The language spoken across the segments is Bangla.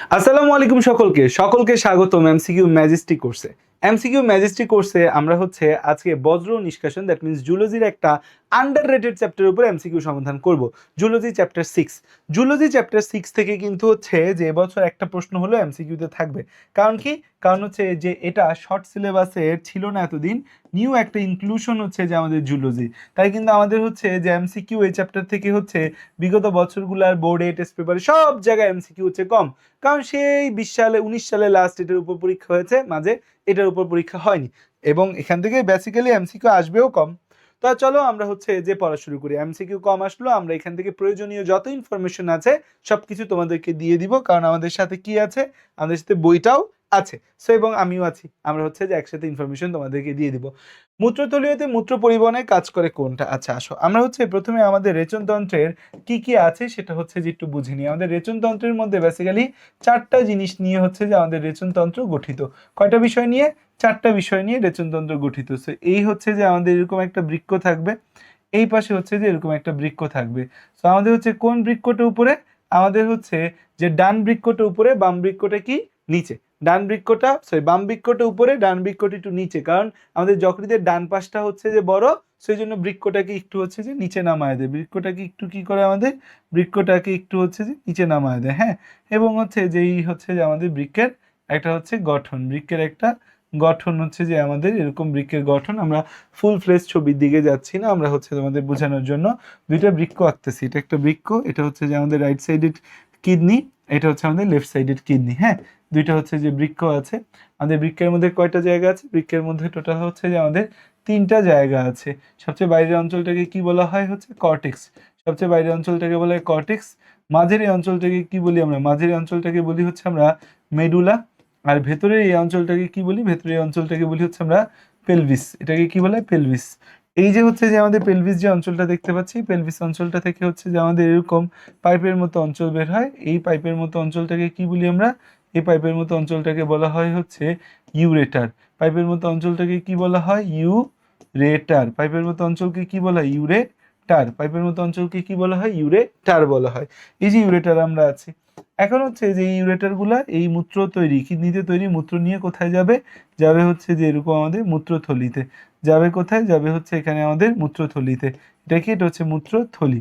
আসসালামু আলাইকুম সকলকে সকলকে স্বাগতম এমসিকিউ ম্যাজেস্টিক কোর্সে। এমসিকিউ ম্যাজেস্টিক কোর্সে আমরা হচ্ছে আজকে বজ্র নিষ্কাশন দ্যাট মিন্স জুলজির একটা আন্ডাররেটেড চ্যাপ্টারের উপরে এমসিকিউ সমাধান করব। Zoology chapter 6। জুলজি চ্যাপ্টার 6 থেকে কিন্তু হচ্ছে যে এবছর একটা প্রশ্ন হলো এমসিকিউতে থাকবে। কারণ কি? কারণ হচ্ছে যে এটা শর্ট সিলেবাসের ছিল না এতদিন, নিউ একটা ইনক্লুশন হচ্ছে যে আমাদের জুলজি। তাই কিন্তু আমাদের হচ্ছে যে এমসিকিউ এই চ্যাপ্টার থেকে হচ্ছে বিগত বছরগুলোর বোর্ডে টেস্ট পেপারে সব জায়গায় এমসিকিউ হচ্ছে কম। কারণ সেই 20 সালে 19 সালে লাস্ট এটার উপর পরীক্ষা হয়েছে, মাঝে এটার উপর পরীক্ষা হয়নি এবং এখান থেকে বেসিক্যালি এমসিকিউ আসবেও কম। তো চলো আমরা হচ্ছে যে পড়া শুরু করি। এমসিকিউ কম আসলো, আমরা এখান থেকে প্রয়োজনীয় যত ইনফরমেশন আছে সবকিছু তোমাদেরকে দিয়ে দিব, কারণ আমাদের সাথে কি আছে, আমাদের সাথে বইটাও আছে। সো এবং আমিও আছি, আমরা হচ্ছে যে একসাথে ইনফরমেশন তোমাদেরকে দিয়ে দিব। মূত্রথলিতে মূত্র পরিবহনে কাজ করে কোনটা? আচ্ছা আসো আমরা হচ্ছে প্রথমে আমাদের রেচনতন্ত্রের কি কি আছে সেটা হচ্ছে যে একটু বুঝে নিই। আমাদের রেচনতন্ত্রের মধ্যে বেসিক্যালি চারটা জিনিস নিয়ে হচ্ছে যে আমাদের রেচনতন্ত্র গঠিত। কয়টা বিষয় নিয়ে? চারটা বিষয় নিয়ে রেচনতন্ত্র গঠিত। সো এই হচ্ছে যে আমাদের এরকম একটা বৃক্ক থাকবে, এই পাশে হচ্ছে যে এরকম একটা বৃক্ক থাকবে। সো আমাদের হচ্ছে কোন বৃক্ষটা উপরে? আমাদের হচ্ছে যে ডান বৃক্ষটা উপরে, বাম বৃক্ষটা কি নিচে। ডান বৃক্ষটা বাম বৃক্ষটা উপরে, ডান বৃক্ষটা একটু নিচে, কারণ আমাদের যকৃতের ডান পাশটা হচ্ছে যে বড়, সেই জন্য বৃক্ষটাকে একটু হচ্ছে যে নিচে নামায় দেয়। বৃক্ষটাকে একটু কি করে আমাদের, বৃক্ষটাকে একটু হচ্ছে যে নিচে নামায় দেয়। হ্যাঁ, এবং হচ্ছে যেই হচ্ছে যে আমাদের বৃক্ষের একটা হচ্ছে গঠন, বৃক্ষের একটা গঠন হচ্ছে যে আমাদের এরকম বৃক্ষের গঠন। আমরা ফুল ফ্লেশ ছবির দিকে যাচ্ছি না, আমরা হচ্ছে তোমাদের বোঝানোর জন্য দুইটা বৃক্ষ আঁকতেছি। এটা একটা বৃক্ষ, এটা হচ্ছে যে আমাদের রাইট সাইডেড কিডনি, এটা হচ্ছে আমাদের লেফট সাইডেড কিডনি। হ্যাঁ, দুইটা হচ্ছে যে বৃক্ষ আছে। আমাদের বৃক্ষের মধ্যে কয়টা জায়গা আছে? বৃক্ষের মধ্যে টোটাল হচ্ছে যে আমাদের তিনটা জায়গা আছে। সবচেয়ে বাইরের অঞ্চলটাকে কি বলা হয়? হচ্ছে কর্টেক্স। সবচেয়ে বাইরের অঞ্চলটাকে বলা হয় কর্টেক্স। মাঝের এই অঞ্চলটাকে কি বলি আমরা? মাঝের এই অঞ্চলটাকে বলি হচ্ছে আমরা মেডুলা। আর ভেতরের এই অঞ্চলটাকে কি বলি? ভেতরের এই অঞ্চলটাকে বলি হচ্ছে আমরা পেলভিস। এটাকে কি বলে? পেলভিস। এই যে হচ্ছে যে আমাদের পেলভিস যে অঞ্চলটা দেখতে পাচ্ছি, পেলভিস অঞ্চলটা থেকে হচ্ছে যে আমাদের এরকম পাইপের মতো অঞ্চল বের হয়। এই পাইপের মতো অঞ্চলটাকে কি বলি আমরা? এই পাইপের মতো অঞ্চলটাকে বলা হয় হচ্ছে ইউরেটার। পাইপের মতো অঞ্চলটাকে কি বলা হয়? ইউরেটার। পাইপের মতো অঞ্চলকে কি বলা হয়? ইউরেটার। পাইপের মতো অঞ্চলকে কি বলা হয়? ইউরেটার বলা হয়। এই যে ইউরেটার আমরা আছি, এখন হচ্ছে যে ইউরেটার গুলা এই মূত্র তৈরি, কিডনিতে তৈরি মূত্র নিয়ে কোথায় যাবে? যাবে হচ্ছে যে এরকম আমাদের মূত্রথলিতে। যাবে কোথায়? যাবে হচ্ছে এখানে আমাদের মূত্রথলিতে। এটা কি? এটা হচ্ছে মূত্রথলি।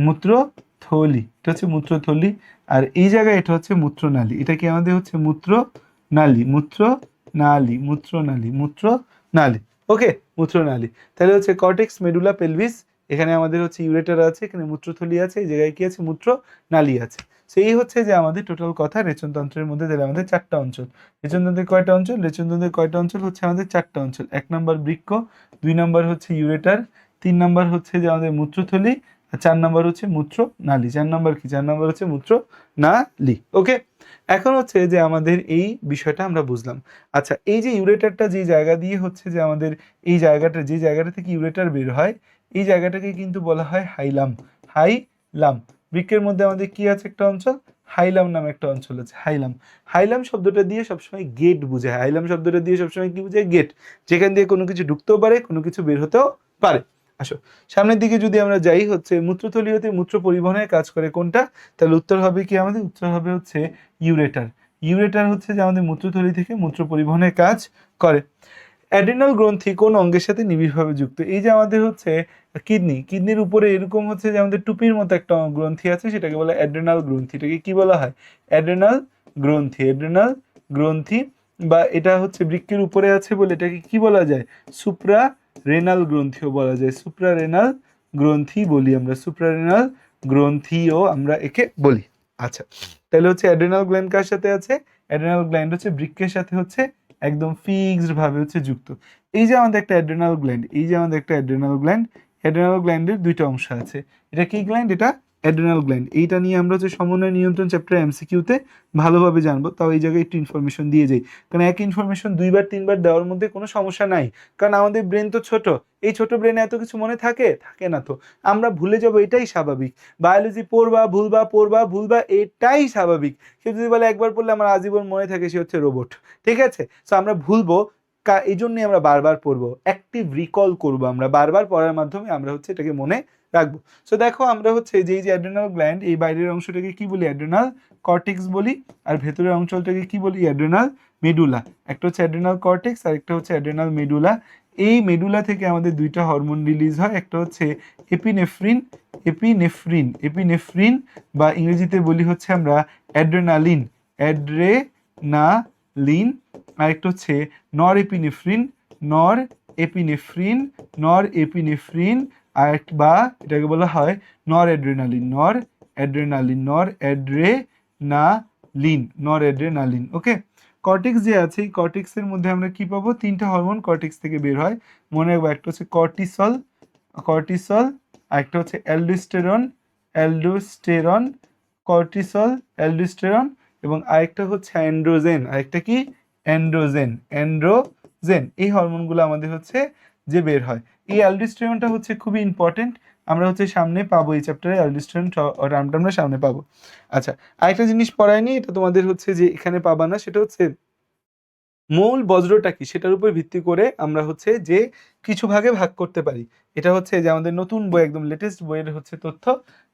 মূত্রথলি, এটা হচ্ছে মূত্রথলি। আর এই জায়গায় এটা হচ্ছে মূত্রনালী। এটা কি আমাদের হচ্ছে মূত্রনালী, মূত্রনালী, মূত্রনালী, মূত্রনালী। ওকে, মূত্রনালী। তাহলে হচ্ছে কর্টেক্স, মেডুলা, পেলভিস, এখানে আমাদের হচ্ছে ইউরেটার আছে, এখানে মূত্রথলি আছে, এই জায়গায় কি আছে? মূত্রনালী আছে। সেই হচ্ছে যে আমাদের টোটাল কথা রেচনতন্ত্রের মধ্যে দিলে আমাদের চারটা অঞ্চল। রেচনতন্ত্রের কয়টা অঞ্চল? রেচনতন্ত্রের কয়টা অঞ্চল হচ্ছে আমাদের? চারটা অঞ্চল। 1 নম্বর বৃক্ক, 2 নম্বর হচ্ছে ইউরেটার, 3 নম্বর হচ্ছে যে আমাদের মূত্রথলি, আর 4 নম্বর হচ্ছে মূত্রনালী। 4 নম্বর কি? 4 নম্বর হচ্ছে মূত্রনালী। ওকে, এখন হচ্ছে যে আমাদের এই বিষয়টা আমরা বুঝলাম। আচ্ছা, এই যে ইউরেটারটা যে জায়গা দিয়ে হচ্ছে যে আমাদের এই জায়গাটা, যে জায়গাটা থেকে ইউরেটার বের হয়, এই জায়গাটাকে কিন্তু বলা হয় হাইলাম। হাইলাম। বৃক্কের মধ্যে আমাদের কি আছে? একটা অঞ্চল হাইলাম নামে একটা অঞ্চল আছে, হাইলাম। হাইলাম শব্দটা দিয়ে সবসময় গেট বুঝায়। হাইলাম শব্দটা দিয়ে সবসময় কি বুঝায়? গেট। যেখান দিয়ে কোনো কিছু ঢুকতেও পারে, কোনো কিছু বের হতেও পারে। আসো সামনের দিকে যদি আমরা যাই, হচ্ছে মূত্রথলি হতে মূত্র পরিবহনের কাজ করে কোনটা? তাহলে উত্তর হবে কি আমাদের? উত্তর হবে হচ্ছে ইউরেটার। ইউরেটার হচ্ছে যে আমাদের মূত্রথলি থেকে মূত্র পরিবহনের কাজ করে। অ্যাড্রিনাল গ্রন্থি কোন অঙ্গের সাথে নিবিড়ভাবে যুক্ত? এই যে আমাদের হচ্ছে কিডনি, কিডনির উপরে এরকম হচ্ছে যে আমাদের টুপির মতো একটা গ্রন্থি আছে, সেটাকে বলে অ্যাড্রিনাল গ্রন্থি। এটাকে কি বলা হয়? অ্যাড্রিনাল গ্রন্থি। অ্যাড্রিনাল গ্রন্থি, বা এটা হচ্ছে বৃক্কের উপরে আছে বলে এটাকে কি বলা যায়? সুপ্রা রেনাল গ্রন্থিও বলা যায়। সুপ্রা রেনাল গ্রন্থি বলি আমরা, সুপ্রা রেনাল গ্রন্থিও আমরা একে বলি। আচ্ছা, তাহলে হচ্ছে অ্যাড্রিনাল গ্ল্যান্ড কার সাথে আছে? অ্যাড্রিনাল গ্ল্যান্ড হচ্ছে বৃক্কের সাথে হচ্ছে একদম ফিক্সড ভাবে হচ্ছে যুক্ত। এই যে আমাদের একটা অ্যাড্রিনাল গ্ল্যান্ড, এই যে আমাদের একটা অ্যাড্রিনাল গ্ল্যান্ড, অ্যাড্রিনাল গ্ল্যান্ডের দুইটা অংশ আছে। এটা কি গ্ল্যান্ড? এটা অ্যাড্রিনাল গ্ল্যান্ড। এইটা নিয়ে আমরা হচ্ছে সমন্বয় নিয়ন্ত্রণ চ্যাপ্টার এমসিকিউতে ভালোভাবে জানবো, তাও এই জায়গায় একটু ইনফরমেশন দিয়ে যাই, কারণ এক ইনফরমেশন দুইবার তিনবার দেওয়ার মধ্যে কোনো সমস্যা নাই। কারণ আমাদের ব্রেন তো ছোট, এই ছোট ব্রেনে এত কিছু মনে থাকে? থাকে না তো। আমরা ভুলে যাবো, এটাই স্বাভাবিক। বায়োলজি পড়বা ভুলবা, পড়বা ভুলবা, এটাই স্বাভাবিক। কেউ যদি বলে একবার পড়লে আমার আজীবন মনে থাকে, সে হচ্ছে রোবট। ঠিক আছে, সো আমরা ভুলবো, এই জন্যই আমরা বারবার পড়বো, অ্যাক্টিভ রিকল করবো। আমরা বারবার পড়ার মাধ্যমে আমরা হচ্ছে এটাকে মনে রাখবো। সো দেখো আমরা হচ্ছে যে এই যে অ্যাড্রেনাল গ্ল্যান্ড, এই বাইরের অংশটাকে কি বলি? অ্যাড্রেনাল কর্টেক্স বলি, আর ভেতরের অঞ্চলটাকে কি বলি? Adrenal medulla. একটা হচ্ছে অ্যাড্রেনাল কর্টেক্স আর একটা হচ্ছে অ্যাড্রেনাল মেডুলা। এই মেডুলা থেকে আমাদের দুইটা হরমোন রিলিজ হয়, একটা হচ্ছে এপিনেফ্রিন, এপিনেফ্রিন বা ইংরেজিতে বলি হচ্ছে আমরা অ্যাড্রেনালিন, অ্যাড্রেনালিন। আর একটা হচ্ছে নর এপিনেফ্রিন, নর এপিনেফ্রিন, নর এপিনেফ্রিন। আর বা এটাকে বলা হয় নর অ্যাড্রেনালিন, নর অ্যাড্রেনালিন, নর অ্যাড্রেনালিন, নর অ্যাড্রেনালিন। ওকে, কর্টেক্স যে আছে এই কর্টেক্সের মধ্যে আমরা কি পাবো? তিনটা হরমোন কর্টেক্স থেকে বের হয়, মনে রাখবো। একটা হচ্ছে কর্টিসল, কর্টিসল, আর একটা হচ্ছে অ্যালডোস্টেরন, অ্যালডোস্টেরন, কর্টিসল, অ্যালডোস্টেরন, এবং আরেকটা হচ্ছে অ্যান্ড্রোজেন, আরেকটা কি? Androgen, androgen. এই হরমোনগুলো আমাদের হচ্ছে যে বের হয়। এই অ্যালডোস্টেরনটা হচ্ছে খুবই ইম্পর্টেন্ট, আমরা হচ্ছে সামনে পাবো এই চ্যাপ্টারে অ্যালডোস্টেরন টার্মটা আমরা সামনে পাবো। আচ্ছা, আরেকটা জিনিস পড়ায়নি, এটা তোমাদের হচ্ছে যে এখানে পাবা না, সেটা হচ্ছে মূল বজ্রটা কি সেটার উপর ভিত্তি করে আমরা হচ্ছে যে কিছু ভাগে ভাগ করতে পারি। এটা হচ্ছে যে আমাদের নতুন বই, একদম লেটেস্ট বইয়ের হচ্ছে তথ্য,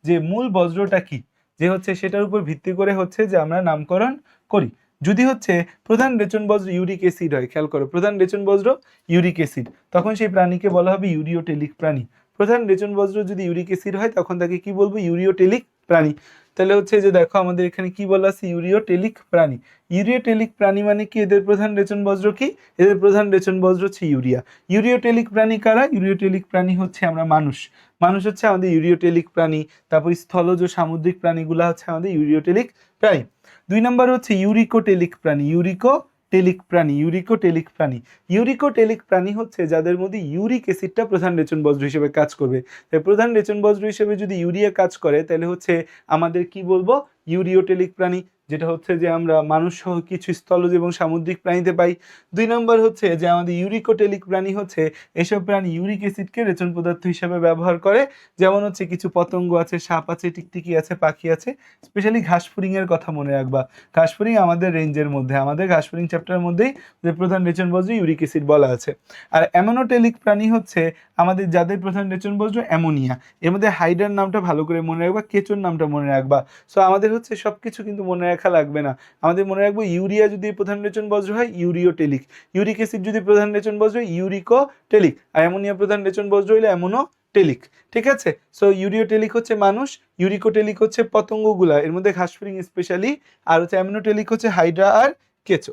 যে মূল বজ্রটা কি, যে হচ্ছে সেটার উপর ভিত্তি করে হচ্ছে যে আমরা নামকরণ করি। যদি হচ্ছে প্রধান রেচন বজ্র ইউরিক অ্যাসিড হয়, খেয়াল করো, প্রধান রেচন বজ্র ইউরিক অ্যাসিড, তখন সেই প্রাণীকে বলা হবে ইউরিওটেলিক প্রাণী। প্রধান রেচন বজ্র যদি ইউরিক অ্যাসিড হয় তখন তাকে কি বলবো? ইউরিওটেলিক প্রাণী। তাহলে হচ্ছে যে দেখো আমাদের এখানে কি বলা আছে? ইউরিওটেলিক প্রাণী। ইউরিওটেলিক প্রাণী মানে কি? এদের প্রধান রেচন বজ্র কি? এদের প্রধান রেচন বজ্র হচ্ছে ইউরিয়া। ইউরিওটেলিক প্রাণী কারা? ইউরিওটেলিক প্রাণী হচ্ছে আমরা মানুষ, মানুষ হচ্ছে আমাদের ইউরিওটেলিক প্রাণী। তারপর স্থলজ সামুদ্রিক প্রাণীগুলো হচ্ছে আমাদের ইউরিওটেলিক প্রাণী। 2 নম্বর হচ্ছে ইউরিকোটেলিক প্রাণী, ইউরিকোটেলিক প্রাণী, ইউরিকোটেলিক প্রাণী। ইউরিকোটেলিক প্রাণী হচ্ছে যাদের মধ্যে ইউরিক অ্যাসিডটা প্রধান রেচন বজ্র হিসেবে কাজ করবে। তাই প্রধান রেচন বজ্র হিসেবে যদি ইউরিয়া কাজ করে তাহলে হচ্ছে আমাদের কি বলবো? ইউরিওটেলিক প্রাণী, যেটা হচ্ছে যে আমরা মানুষ সহ কিছু স্থলজ এবং সামুদ্রিক প্রাণীতে পাই। 2 নম্বর হচ্ছে যে আমাদের ইউরিকোটেলিক প্রাণী হচ্ছে এসব প্রাণী ইউরিক অ্যাসিডকে রেচন পদার্থ হিসেবে ব্যবহার করে, যেমন হচ্ছে কিছু পতঙ্গ আছে, সাপ আছে, টিকটিকি আছে, পাখি আছে। স্পেশালি ঘাসফড়িংয়ের কথা মনে রাখবা, ঘাসফড়িং আমাদের রেঞ্জের মধ্যে, আমাদের ঘাসফড়িং চ্যাপ্টারের মধ্যেই যে প্রধান রেচন বজ্র ইউরিক অ্যাসিড বলা আছে। আর অ্যামোনোটেলিক প্রাণী হচ্ছে আমাদের যাদের প্রধান রেচন বজ্র অ্যামোনিয়া। এর মধ্যে হাইড্রার নামটা ভালো করে মনে রাখবা, কেচোর নামটা মনে রাখবা। সো আমাদের হচ্ছে সব কিছু কিন্তু মনে রাখা লাগবে না, আমাদের মনে রাখবো ইউরিয়া যদি প্রধান রেচন বজ্র হয় ইউরিওটেলিক, ইউরিক অ্যাসিড যদি প্রধান রেচন বজ্র হয় ইউরিকোটেলিক, আর অ্যামোনিয়া প্রধান রেচন বজ্র হইলে অ্যামোনোটেলিক। ঠিক আছে? সো ইউরিওটেলিক হচ্ছে মানুষ, ইউরিকোটেলিক হচ্ছে পতঙ্গগুলা, এর মধ্যে ঘাসফড়িং স্পেশালি, আর হচ্ছে অ্যামোনোটেলিক হচ্ছে হাইড্রা আর কেঁচো।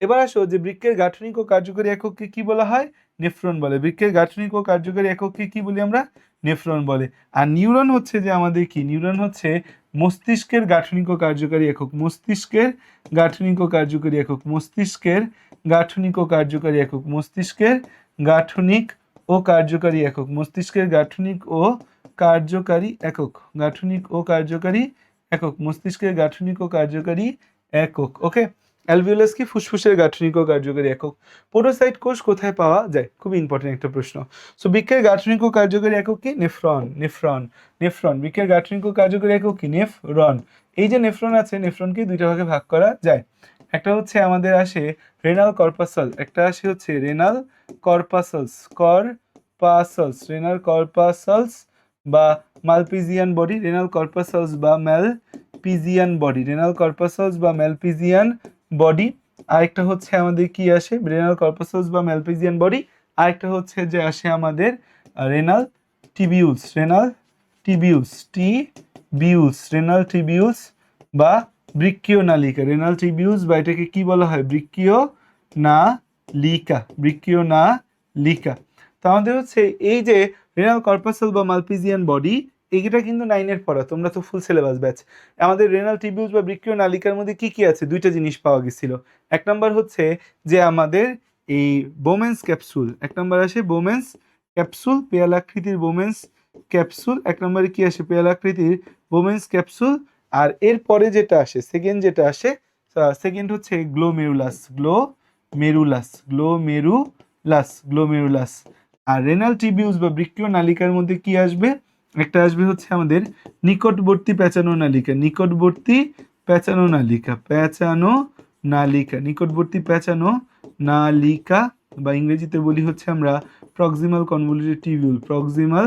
এবার আসো যে বৃক্কের গাঠনিক ও কার্যকরী একককে কি বলা হয়? নেফ্রন বলে। বৃক্কের গাঠনিক ও কার্যকরী একককে কি বলি আমরা? নেফ্রন বলে। আর নিউরন হচ্ছে যে আমাদের কি? নিউরন হচ্ছে মস্তিষ্কের গাঠনিক ও কার্যকারী একক, মস্তিষ্কের গাঠনিক ও কার্যকারী একক, মস্তিষ্কের গাঠনিক ও কার্যকারী একক, মস্তিষ্কের গাঠনিক ও কার্যকারী একক, মস্তিষ্কের গাঠনিক ও কার্যকারী একক, গাঠনিক ও কার্যকারী একক, মস্তিষ্কের গাঠনিক ও কার্যকারী একক। ওকে, অ্যালভিওলাস কি? ফুসফুসের গাঠনিক ও কার্যকারী একক। পোডোসাইট কোষ কোথায় পাওয়া যায়? খুব ইম্পর্টেন্ট একটা প্রশ্ন। সো বৃক্কের গাঠনিক ও কার্যকারী একক কি? Nephron, nephron, nephron. বৃক্কের গাঠনিক ও কার্যকারী একক কি? নেফ্রন। এই যে নেফ্রন আছে, নেফ্রনকে দুইটা ভাগে ভাগ করা যায়। একটা হচ্ছে আমাদের আসে রেনাল কর্পাসল, একটা আসে হচ্ছে রেনাল কর্পাসলস, কর্পাসলস, রেনাল কর্পাসলস বা মালপিজিয়ান বডি, রেনাল কর্পাসলস বা ম্যালপিজিয়ান বডি, রেনাল কর্পাসলস বা ম্যালপিজিয়ান বডি। আরেকটা হচ্ছে আমাদের কি আসে? রেনাল কর্পাসলস বা ম্যালপিজিয়ান বডি। আরেকটা হচ্ছে যে আসে আমাদের রেনাল টিবিউলস, রেনাল টিবিউলস, টিবিউলস, রেনাল টিবিউলস বা বৃক্কীয় নালিকা, রেনাল টিবিউলস বা এটাকে কি বলা হয়? বৃক্কীয় নালিকা, বৃক্কীয় নালিকা। তো আমাদের হচ্ছে এই যে রেনাল কর্পাসল বা মালপিজিয়ান বডি, এইটা কিন্তু 9-এর পড়া, তোমরা তো ফুল সিলেবাস ব্যাচ। আমাদের রেনাল টিবিউলস বা বৃক্কীয় নালিকার মধ্যে কি কি আছে? দুইটা জিনিস পাওয়া গেছিল। এক নম্বর হচ্ছে যে আমাদের এই বোমেন্স ক্যাপসুল, এক নম্বর আসে বোমেন্স ক্যাপসুল, পেয়ালাকৃতির বোমেন্স ক্যাপসুল। এক নম্বরে কি আসে? পেয়ালাকৃতির বোমেন্স ক্যাপসুল। আর এরপরে যেটা আসে, সেকেন্ড যেটা আসে, সেকেন্ড হচ্ছে গ্লোমেরুলাস, গ্লোমেরুলাস, গ্লোমেরুলাস, গ্লোমেরুলাস। আর রেনাল টিবিউলস বা বৃক্কীয় নালিকার মধ্যে কি আসবে? একটা আসবে হচ্ছে আমাদের নিকটবর্তী প্যাঁচানো নালিকা, নিকটবর্তী প্যাঁচানো নালিকা, প্যাঁচানো নালিকা, নিকটবর্তী প্যাঁচানো নালিকা বা ইংরেজিতে বলি হচ্ছে আমরা proximal convoluted tubule, proximal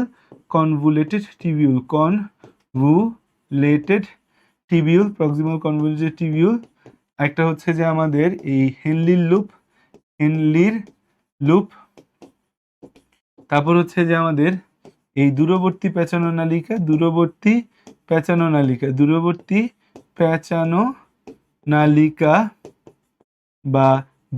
convoluted tubule, convoluted tubule, proximal convoluted tubule. একটা হচ্ছে যে আমাদের এই হেনলির লুপ। তারপর হচ্ছে যে আমাদের এই দূরবর্তী পেঁচানো নালিকা বা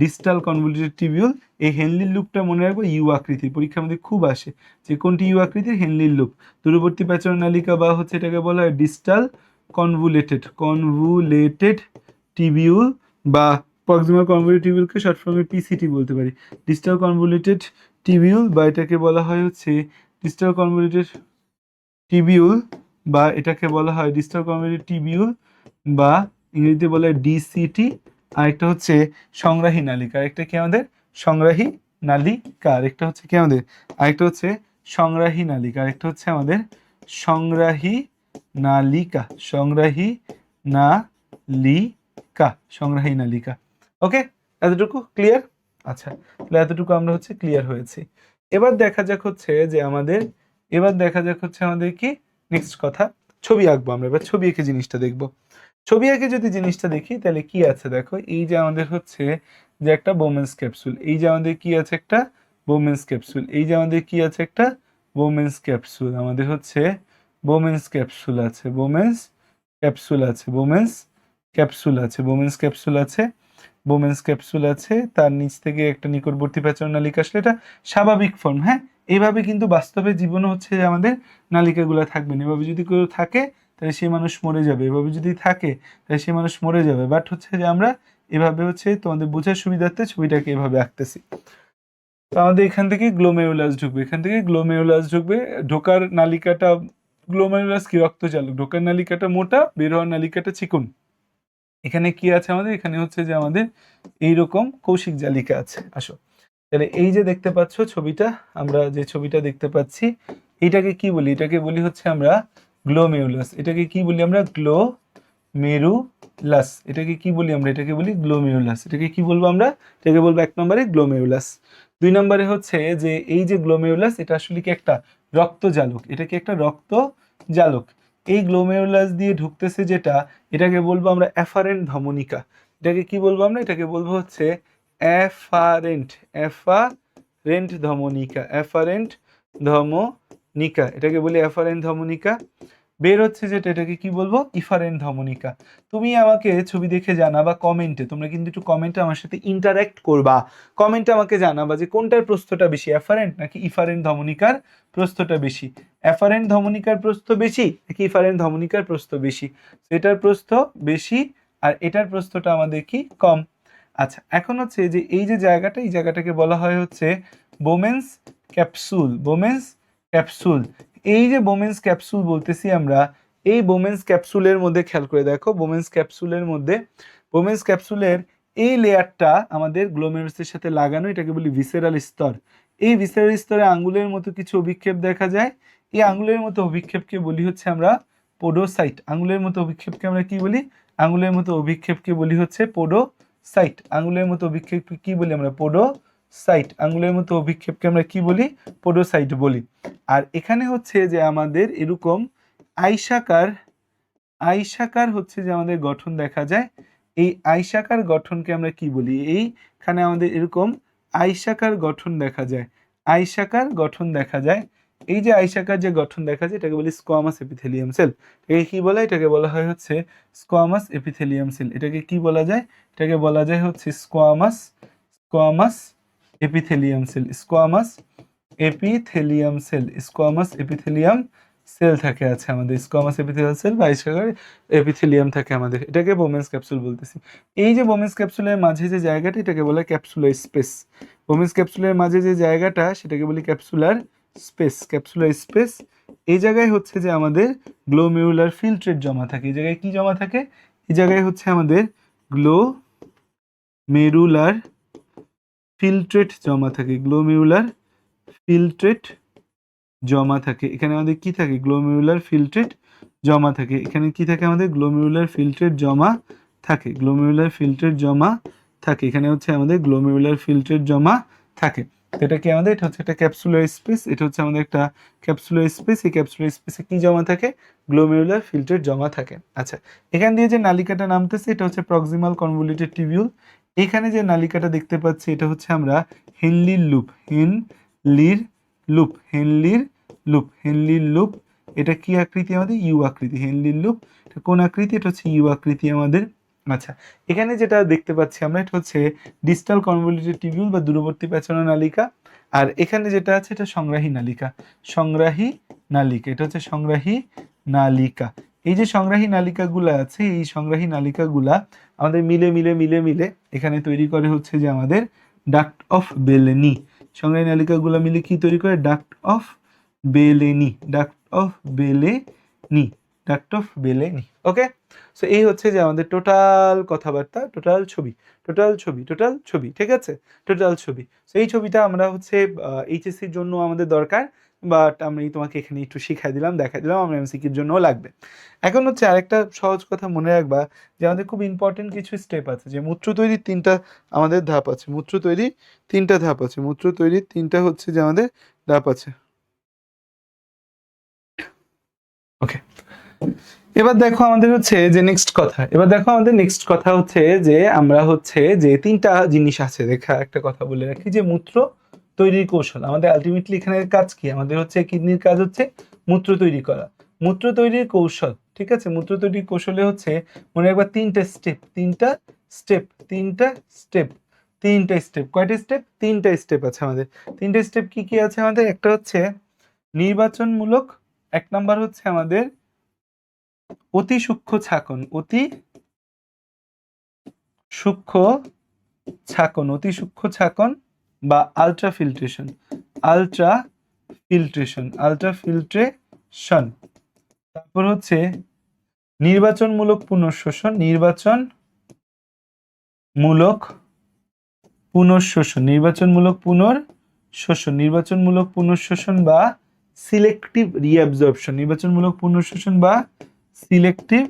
ডিস্টাল কনভলিউটেড টিবিউল। এই হেনলির লুপটা মনে রাখবো ইউ আকৃতি, পরীক্ষার মধ্যে খুব আসে যে কোনটি ইউ আকৃতির, হেনলির লুপ। দূরবর্তী পেঁচানো নালিকা বা হচ্ছে এটাকে বলা হয় ডিস্টাল কনভুলেটেড টিবিউল বা প্রক্সিমাল কনভলিউটেড টিবিউলকে শর্ট ফর্মে পিসিটি বলতে পারি। ডিস্টাল কনভলিউটেড টিবিউল বা এটাকে বলা হয় হচ্ছে ডিস্টাল কনভলিউটেড টিবিউল বা এটাকে বলা হয় ডিস্টাল কনভলিউটেড টিবিউল বা ইংরেজিতে বলা হয় ডিসিটি। আরেকটা হচ্ছে সংগ্রাহী নালিকা, আরেকটা কি আমাদের সংগ্রাহী নালিকা, আরেকটা হচ্ছে কি আমাদের আরেকটা হচ্ছে সংগ্রাহী নালিকা, আরেকটা হচ্ছে আমাদের সংগ্রাহী নালিকা। ওকে, এতটুকু ক্লিয়ার? আচ্ছা, তাহলে এতটুকু আমরা হচ্ছে ক্লিয়ার হয়েছি। এবার দেখা যাক হচ্ছে আমাদের কি নেক্সট কথা, ছবি আঁকবো আমরা। এবার ছবি এঁকে জিনিসটা দেখবো। ছবি এঁকে যদি জিনিসটা দেখি তাহলে কি আছে দেখো, এই যে আমাদের হচ্ছে যে একটা বোমেন্স ক্যাপসুল, এই যে আমাদের কি আছে একটা বোমেন্স ক্যাপসুল, এই যে আমাদের কি আছে একটা বোমেন্স ক্যাপসুল, আমাদের হচ্ছে বোমেন্স ক্যাপসুল আছে, বোমেন্স ক্যাপসুল আছে। তার নিচ থেকে একটা নিকটবর্তী প্যাঁচানো নালিকা আসলে এটা স্বাভাবিক ফর্ম। হ্যাঁ, এইভাবে কিন্তু বাস্তবে জীবনে হচ্ছে যে আমাদের নালিকাগুলো থাকবে না। এভাবে যদি কেউ থাকে তাহলে সেই মানুষ মরে যাবে, এভাবে যদি থাকে তাহলে সেই মানুষ মরে যাবে। বাট হচ্ছে যে আমরা এভাবে হচ্ছে তোমাদের বোঝার সুবিধার্থে ছবিটাকে এভাবে আঁকতেছি। তো আমাদের এখান থেকে গ্লোমেরুলাস ঢুকবে, ঢোকার নালিকাটা গ্লোমেরুলাস কি রক্তচালক, ঢোকার নালিকাটা মোটা, বের হওয়ার নালিকাটা চিকন। এখানে কি আছে আমাদের, এখানে হচ্ছে যে আমাদের এইরকম কৌশিক জালিকা আছে। আসো, তাহলে এই যে দেখতে পাচ্ছ ছবিটা, আমরা যে ছবিটা দেখতে পাচ্ছি এটাকে কি বলি, এটাকে বলি হচ্ছে আমরা গ্লোমেরুলাস। এটাকে কি বলি আমরা গ্লোমেরুলাস। এটাকে কি বলি আমরা, এটাকে বলি গ্লোমেরুলাস। এটাকে কি বলবো আমরা, এটাকে বলবো 1 নম্বরে গ্লোমেরুলাস। 2 নম্বরে হচ্ছে যে এই যে গ্লোমেরুলাস এটা আসলে কি একটা রক্তজালক, এটা কি একটা রক্তজালক। এই গ্লোমেরুলাস দিয়ে ঢুকতেছে যেটা, এটাকে বলবো আমরা অ্যাফারেন্ট ধমনিকা। এটাকে কি বলবো আমরা, এটাকে বলবো হচ্ছে অ্যাফারেন্ট ধমনিকা, এটাকে বলি অ্যাফারেন্ট ধমনিকা। বের হচ্ছে যেটা, এটাকে কি বলবো ইফারেন্ট ধমনিকা। তুমি আমাকে ছবি দেখে জানাবা কমেন্টে, তোমরা কিন্তু একটু কমেন্টে আমার সাথে ইন্টারঅ্যাক্ট করবা, কমেন্টে আমাকে জানাবা যে কোনটার প্রস্থটা বেশি, অ্যাফারেন্ট নাকি ইফারেন্ট ধমনিকার প্রস্থটা বেশি, অ্যাফারেন্ট ধমনিকার প্রস্থ বেশি নাকি ইফারেন্ট ধমনিকার প্রস্থ বেশি। এটার প্রস্থ বেশি আর এটার প্রস্থটা আমাদের কি কম। আচ্ছা, এখন হচ্ছে যে এই যে জায়গাটা, এই জায়গাটাকে বলা হয় হচ্ছে বোমেন্স ক্যাপসুল। এই যে বোমেন্স ক্যাপসুল বলতেছি আমরা, এই বোমেন্স ক্যাপসুলের মধ্যে খেয়াল করে দেখো, বোমেন্স ক্যাপসুলের এই লেয়ারটা আমাদের গ্লোমেরুলাসের সাথে লাগানো, এটাকে বলি ভিসেরাল স্তর। এই ভিসেরাল স্তরে আঙ্গুলের মতো কিছু অভিক্ষেপ দেখা যায়। এই আঙ্গুলের মতো অভিক্ষেপকে বলি হচ্ছে আমরা পোডোসাইট। আঙ্গুলের মতো অভিক্ষেপকে আমরা কি বলি, আঙ্গুলের মতো অভিক্ষেপকে বলি হচ্ছে পোডোসাইট। আঙ্গুলের মতো অভিক্ষেপকে কি বলি আমরা, পোডোসাইট। আঙ্গুলের মতো অভিক্ষেপকে আমরা কি বলি, পোডোসাইট বলি। আর এখানে হচ্ছে যে আমাদের এরকম আইসাকার হচ্ছে যে আমাদের গঠন দেখা যায়। এই আইসাকার গঠনকে আমরা কি বলি, এইখানে আমাদের এরকম আইসাকার গঠন দেখা যায়। এই যে আইসাকার যে গঠন দেখা যায় এটাকে বলি স্কোয়ামাস এপিথেলিয়াম সেল। এটাকে কি বলা হয়, এটাকে বলা হয় হচ্ছে স্কোয়ামাস এপিথেলিয়াম সেল। এটাকে কি বলা যায়, এটাকে বলা যায় হচ্ছে স্কোয়ামাস এপিথেলিয়াম সেল থাকে আছে আমাদের, স্কোয়ামাস এপিথেলিয়াম সেল বা আইসাকার এপিথেলিয়াম থাকে আমাদের। এটাকে বোমেন্স ক্যাপসুল বলতেছি। এই যে বোমেন্স ক্যাপসুলের মাঝে যে জায়গাটা এটাকে বলে ক্যাপসুলার স্পেস। বোমেন্স ক্যাপসুলের মাঝে যে জায়গাটা সেটাকে বলি ক্যাপসুলার স্পেস। এই জায়গায় হচ্ছে যে আমাদের গ্লোমেরুলার ফিল্ট্রেট জমা থাকে। এই জায়গায় কি জমা থাকে, এই জায়গায় হচ্ছে আমাদের গ্লোমেরুলার ফিল্ট্রেট জমা থাকে। এখানে আমাদের কি থাকে, গ্লোমেরুলার ফিল্ট্রেট জমা থাকে। এখানে কি থাকে আমাদের, গ্লোমেরুলার ফিল্ট্রেট জমা থাকে। এখানে হচ্ছে আমাদের গ্লোমেরুলার ফিল্ট্রেট জমা থাকে। তো এটা কি আমাদের, এটা হচ্ছে একটা ক্যাপসুলার স্পেস, এটা হচ্ছে আমাদের একটা ক্যাপসুলার স্পেস। এই ক্যাপসুলার স্পেসে কি জমা থাকে, গ্লোমেরুলার ফিল্ট্রেট জমা থাকে। আচ্ছা, এখান দিয়ে যে নালিকাটা নামতেছে এটা হচ্ছে প্রক্সিমাল কনভলিউটেড টিবিউল। এখানে যে নালিকাটা দেখতে পাচ্ছি এটা হচ্ছে আমরা হেনলির লুপ, হেনলির লুপ, হেনলির লুপ, হেনলির লুপ। এটা কি আকৃতি আমাদের, ইউ আকৃতি। হেনলির লুপ এটা কোন আকৃতি, এটা হচ্ছে ইউ আকৃতি আমাদের। আচ্ছা, এখানে যেটা দেখতে পাচ্ছি আমরা এটা হচ্ছে ডিস্টাল কনভলিউটেড টিবিউল বা দূরবর্তী পেঁচানো নালিকা। আর এখানে যেটা আছে এটা সংগ্রাহী নালিকা, সংগ্রাহী নালিকা, এটা হচ্ছে সংগ্রাহী নালিকা। এই যে সংগ্রাহী নালিকাগুলা আছে, এই সংগ্রাহী নালিকাগুলা আমাদের মিলে মিলে মিলে মিলে এখানে তৈরি করে হচ্ছে যে আমাদের ডাক্ট অফ বেলেনি। সংগ্রাহী নালিকাগুলা মিলে কি তৈরি করে, duct of Bellini, duct of Bellini, duct of Bellini. Okay, so এই হচ্ছে যে আমাদের টোটাল কথাবার্তা, টোটাল ছবি, টোটাল ছবি, টোটাল ছবি, ঠিক আছে, টোটাল ছবি। সো এই ছবিটা আমরা হচ্ছে এইচএসসির জন্য আমাদের দরকার, বাট আমি তোমাকে এখানে একটু শিখাই দিলাম, দেখাই দিলাম, আমরা এমসিকিউর জন্যও লাগবে। এখন হচ্ছে আরেকটা সহজ কথা মনে রাখবা যে আমাদের খুব ইম্পর্টেন্ট কিছু স্টেপ আছে, যে মূত্র তৈরির 3টা আমাদের ধাপ আছে, মূত্র তৈরির 3টা ধাপ আছে, মূত্র তৈরির 3টা হচ্ছে যে আমাদের ধাপ আছে। ওকে, এবার দেখো আমাদের হচ্ছে যে নেক্সট কথা, এবার দেখো আমাদের নেক্সট কথা হচ্ছে যে আমরা হচ্ছে যে 3টা জিনিস আছে, দেখা একটা কথা বলে রাখি যে মূত্র তৈরির কৌশল। আমাদের আলটিমেটলি এখানে কাজ কি, আমাদের হচ্ছে কিডনির কাজ হচ্ছে মূত্র তৈরি করা, মূত্র তৈরির কৌশল, ঠিক আছে। মূত্র তৈরির কৌশলে হচ্ছে মনে রাখবা 3টা স্টেপ, 3টা স্টেপ, 3টা স্টেপ, 3টা স্টেপ। কয়টা স্টেপ, 3টা স্টেপ আছে আমাদের। 3টা স্টেপ কি কি আছে আমাদের, একটা হচ্ছে নির্বাচনমূলক, 1 নাম্বার হচ্ছে আমাদের অতি সূক্ষ্ম ছাঁকন, অতি সূক্ষ্ম ছাঁকন, অতি সূক্ষ্ম ছাঁকন বা ultra filtration, ultra filtration, ultra filtration. তারপর হচ্ছে নির্বাচনমূলক পুনঃশোষণ, নির্বাচনমূলক পুনঃশোষণ, নির্বাচনমূলক পুনঃশোষণ, নির্বাচনমূলক পুনঃশোষণ বা সিলেক্টিভ রিঅ্যাবজর্পশন, নির্বাচনমূলক পুনঃশোষণ বা selective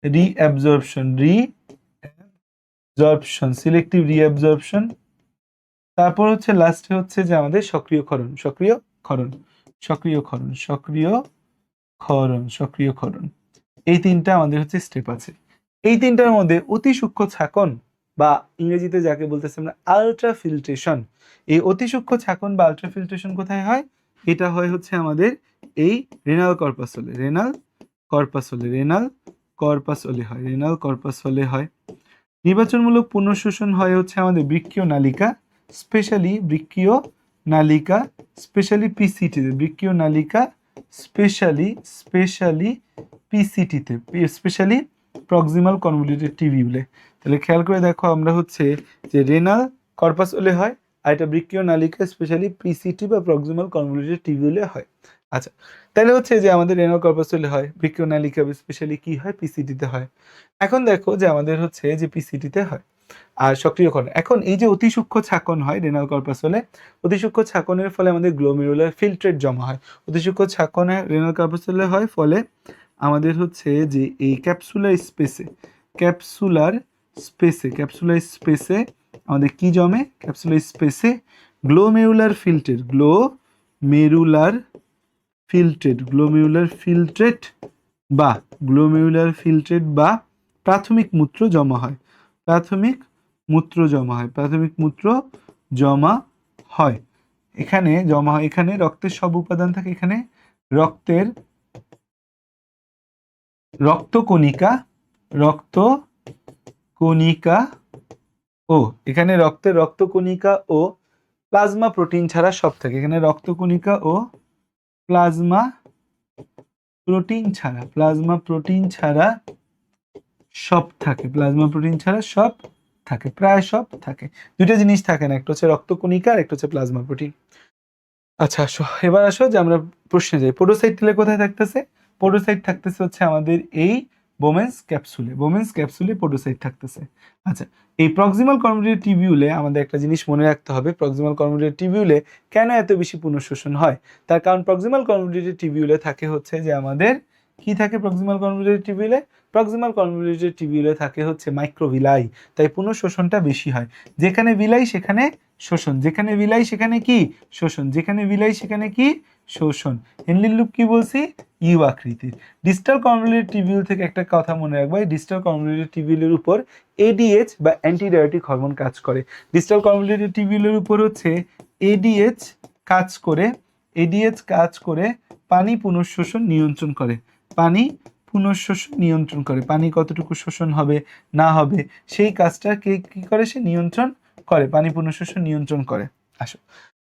reabsorption, reabsorption, selective reabsorption. তারপর হচ্ছে লাস্টে হচ্ছে যে আমাদের সক্রিয় ক্ষরণ, সক্রিয় ক্ষরণ, সক্রিয় ক্ষরণ, সক্রিয় ক্ষরণ, সক্রিয় ক্ষরণ। এই 3টা আমাদের হচ্ছে স্টেপ আছে। এই 3টার মধ্যে অতি সূক্ষ্ম ছাঁকন বা ইংরেজিতে যাকে বলতেছে আমরা আলট্রা ফিল্ট্রেশন, এই অতি সূক্ষ্ম ছাঁকন বা আলট্রা ফিল্ট্রেশন কোথায় হয়, এটা হয় হচ্ছে আমাদের এই renal corpuscle, renal corpuscle, renal corpuscle হয়, রেনাল কর্পাসলে হয়। নির্বাচনমূলক পুনঃশোষণ হয় হচ্ছে আমাদের বৃক্কীয় নালিকা, স্পেশালি বৃক্কীয় নালিকা, স্পেশালি পিসিটিতে, বৃক্কীয় নালিকা স্পেশালি পিসিটিতে, স্পেশালি প্রক্সিমাল কনভলিউটেড টিবিউলে। তাহলে খেয়াল করে দেখো আমরা হচ্ছে যে রেনাল কর্পাসলে হয়, আর এটা বৃক্কীয় নালিকা স্পেশালি পিসিটি বা প্রক্সিমাল কনভলিউটেড টিবিউলে হয়। আচ্ছা, তাহলে হচ্ছে যে আমাদের রেনাল কর্পাসলে হয়, বৃক্কীয় নালিকা স্পেশালি কি হয়, পিসিটিতে হয়। এখন দেখো যে আমাদের হচ্ছে যে পিসিটিতে হয় আর সক্রিয়করণ। এখন এই যে অতি সূক্ষ্ম ছাঁকন হয় রেনাল কর্পাসলে, অতি সূক্ষ্ম ছাঁকনের ফলে আমাদের গ্লোমেরুলার ফিল্ট্রেট জমা হয়, অতি সূক্ষ্ম ছাঁকনে রেনাল কর্পাসলে হয়, ফলে আমাদের হচ্ছে যে এই ক্যাপসুলার স্পেসে, ক্যাপসুলার স্পেসে, ক্যাপসুলার স্পেসে আমাদের কি জমে, ক্যাপসুলার স্পেসে glomerular filtrate, glomerular filtrate, glomerular filtrate বা গ্লোমেরুলার ফিল্ট্রেট বা প্রাথমিক মূত্র জমা হয়, প্রাথমিক মূত্র জমা হয়, প্রাথমিক মূত্র জমা হয়। এখানে জমা হয়, এখানে রক্তের সব উপাদান থাকে, এখানে রক্তের রক্তকণিকা, রক্তকণিকা ও এখানে রক্তের রক্তকণিকা ও প্লাজমা প্রোটিন ছাড়া সব থাকে, এখানে রক্তকণিকা ও প্লাজমা প্রোটিন ছাড়া, প্লাজমা প্রোটিন ছাড়া সব থাকে, প্লাজমা প্রোটিন ছাড়া সব থাকে, প্রায় সব থাকে। দুইটা জিনিস থাকে না, একটা হচ্ছে রক্তকণিকা আর একটা হচ্ছে প্লাজমা প্রোটিন। আচ্ছা আসো, এবার আসো যে আমরা প্রশ্নে যাই। পোডোসাইট তাহলে কোথায় থাকতেছে, পোডোসাইট থাকতেছে হচ্ছে আমাদের এই বোমেন্স ক্যাপসুলে, বোমেন্স ক্যাপসুলে পোডোসাইট থাকতেছে। আচ্ছা, এই প্রক্সিমাল কনভলিউটেড টিবিউলে আমাদের একটা জিনিস মনে রাখতে হবে, প্রক্সিমাল কনভলিউটেড টিবিউলে কেন এত বেশি পুনঃশোষণ হয়, তার কারণ প্রক্সিমাল কনভলিউটেড টিবিউলে থাকে হচ্ছে যে আমাদের কি থাকে, প্রক্সিমাল কনভলিউটেড টিবিউলে, প্রক্সিমাল কনভলিউটেড টিবিউলে থাকে হচ্ছে মাইক্রোভিলাই, তাই পুনঃশোষণটা বেশি হয়। যেখানে ভিলাই সেখানে শোষণ, যেখানে বিলাই সেখানে কি শোষণ, যেখানে বিলাই সেখানে কি শোষণ। হেনলির লুপ কি বলছি, ইউ আকৃতির। ডিস্টাল কনভলিউটেড টিবিউল থেকে একটা কথা মনে রাখবা, ডিস্টাল কনভলিউটেড টিবিউলের উপর এডিএইচ বা অ্যান্টিডায়ারেটিক হরমোন কাজ করে। ডিস্টাল কনভলিউটেড টিবিউলের উপর হচ্ছে এডিএইচ কাজ করে, এডিএইচ কাজ করে পানি পুনঃশোষণ নিয়ন্ত্রণ করে, পানি পুনঃশোষণ নিয়ন্ত্রণ করে, পানি কতটুকু শোষণ হবে না হবে সেই কাজটা কে কি করে, সে নিয়ন্ত্রণ করে, পানি পুনঃশোষণ নিয়ন্ত্রণ করে। আসো,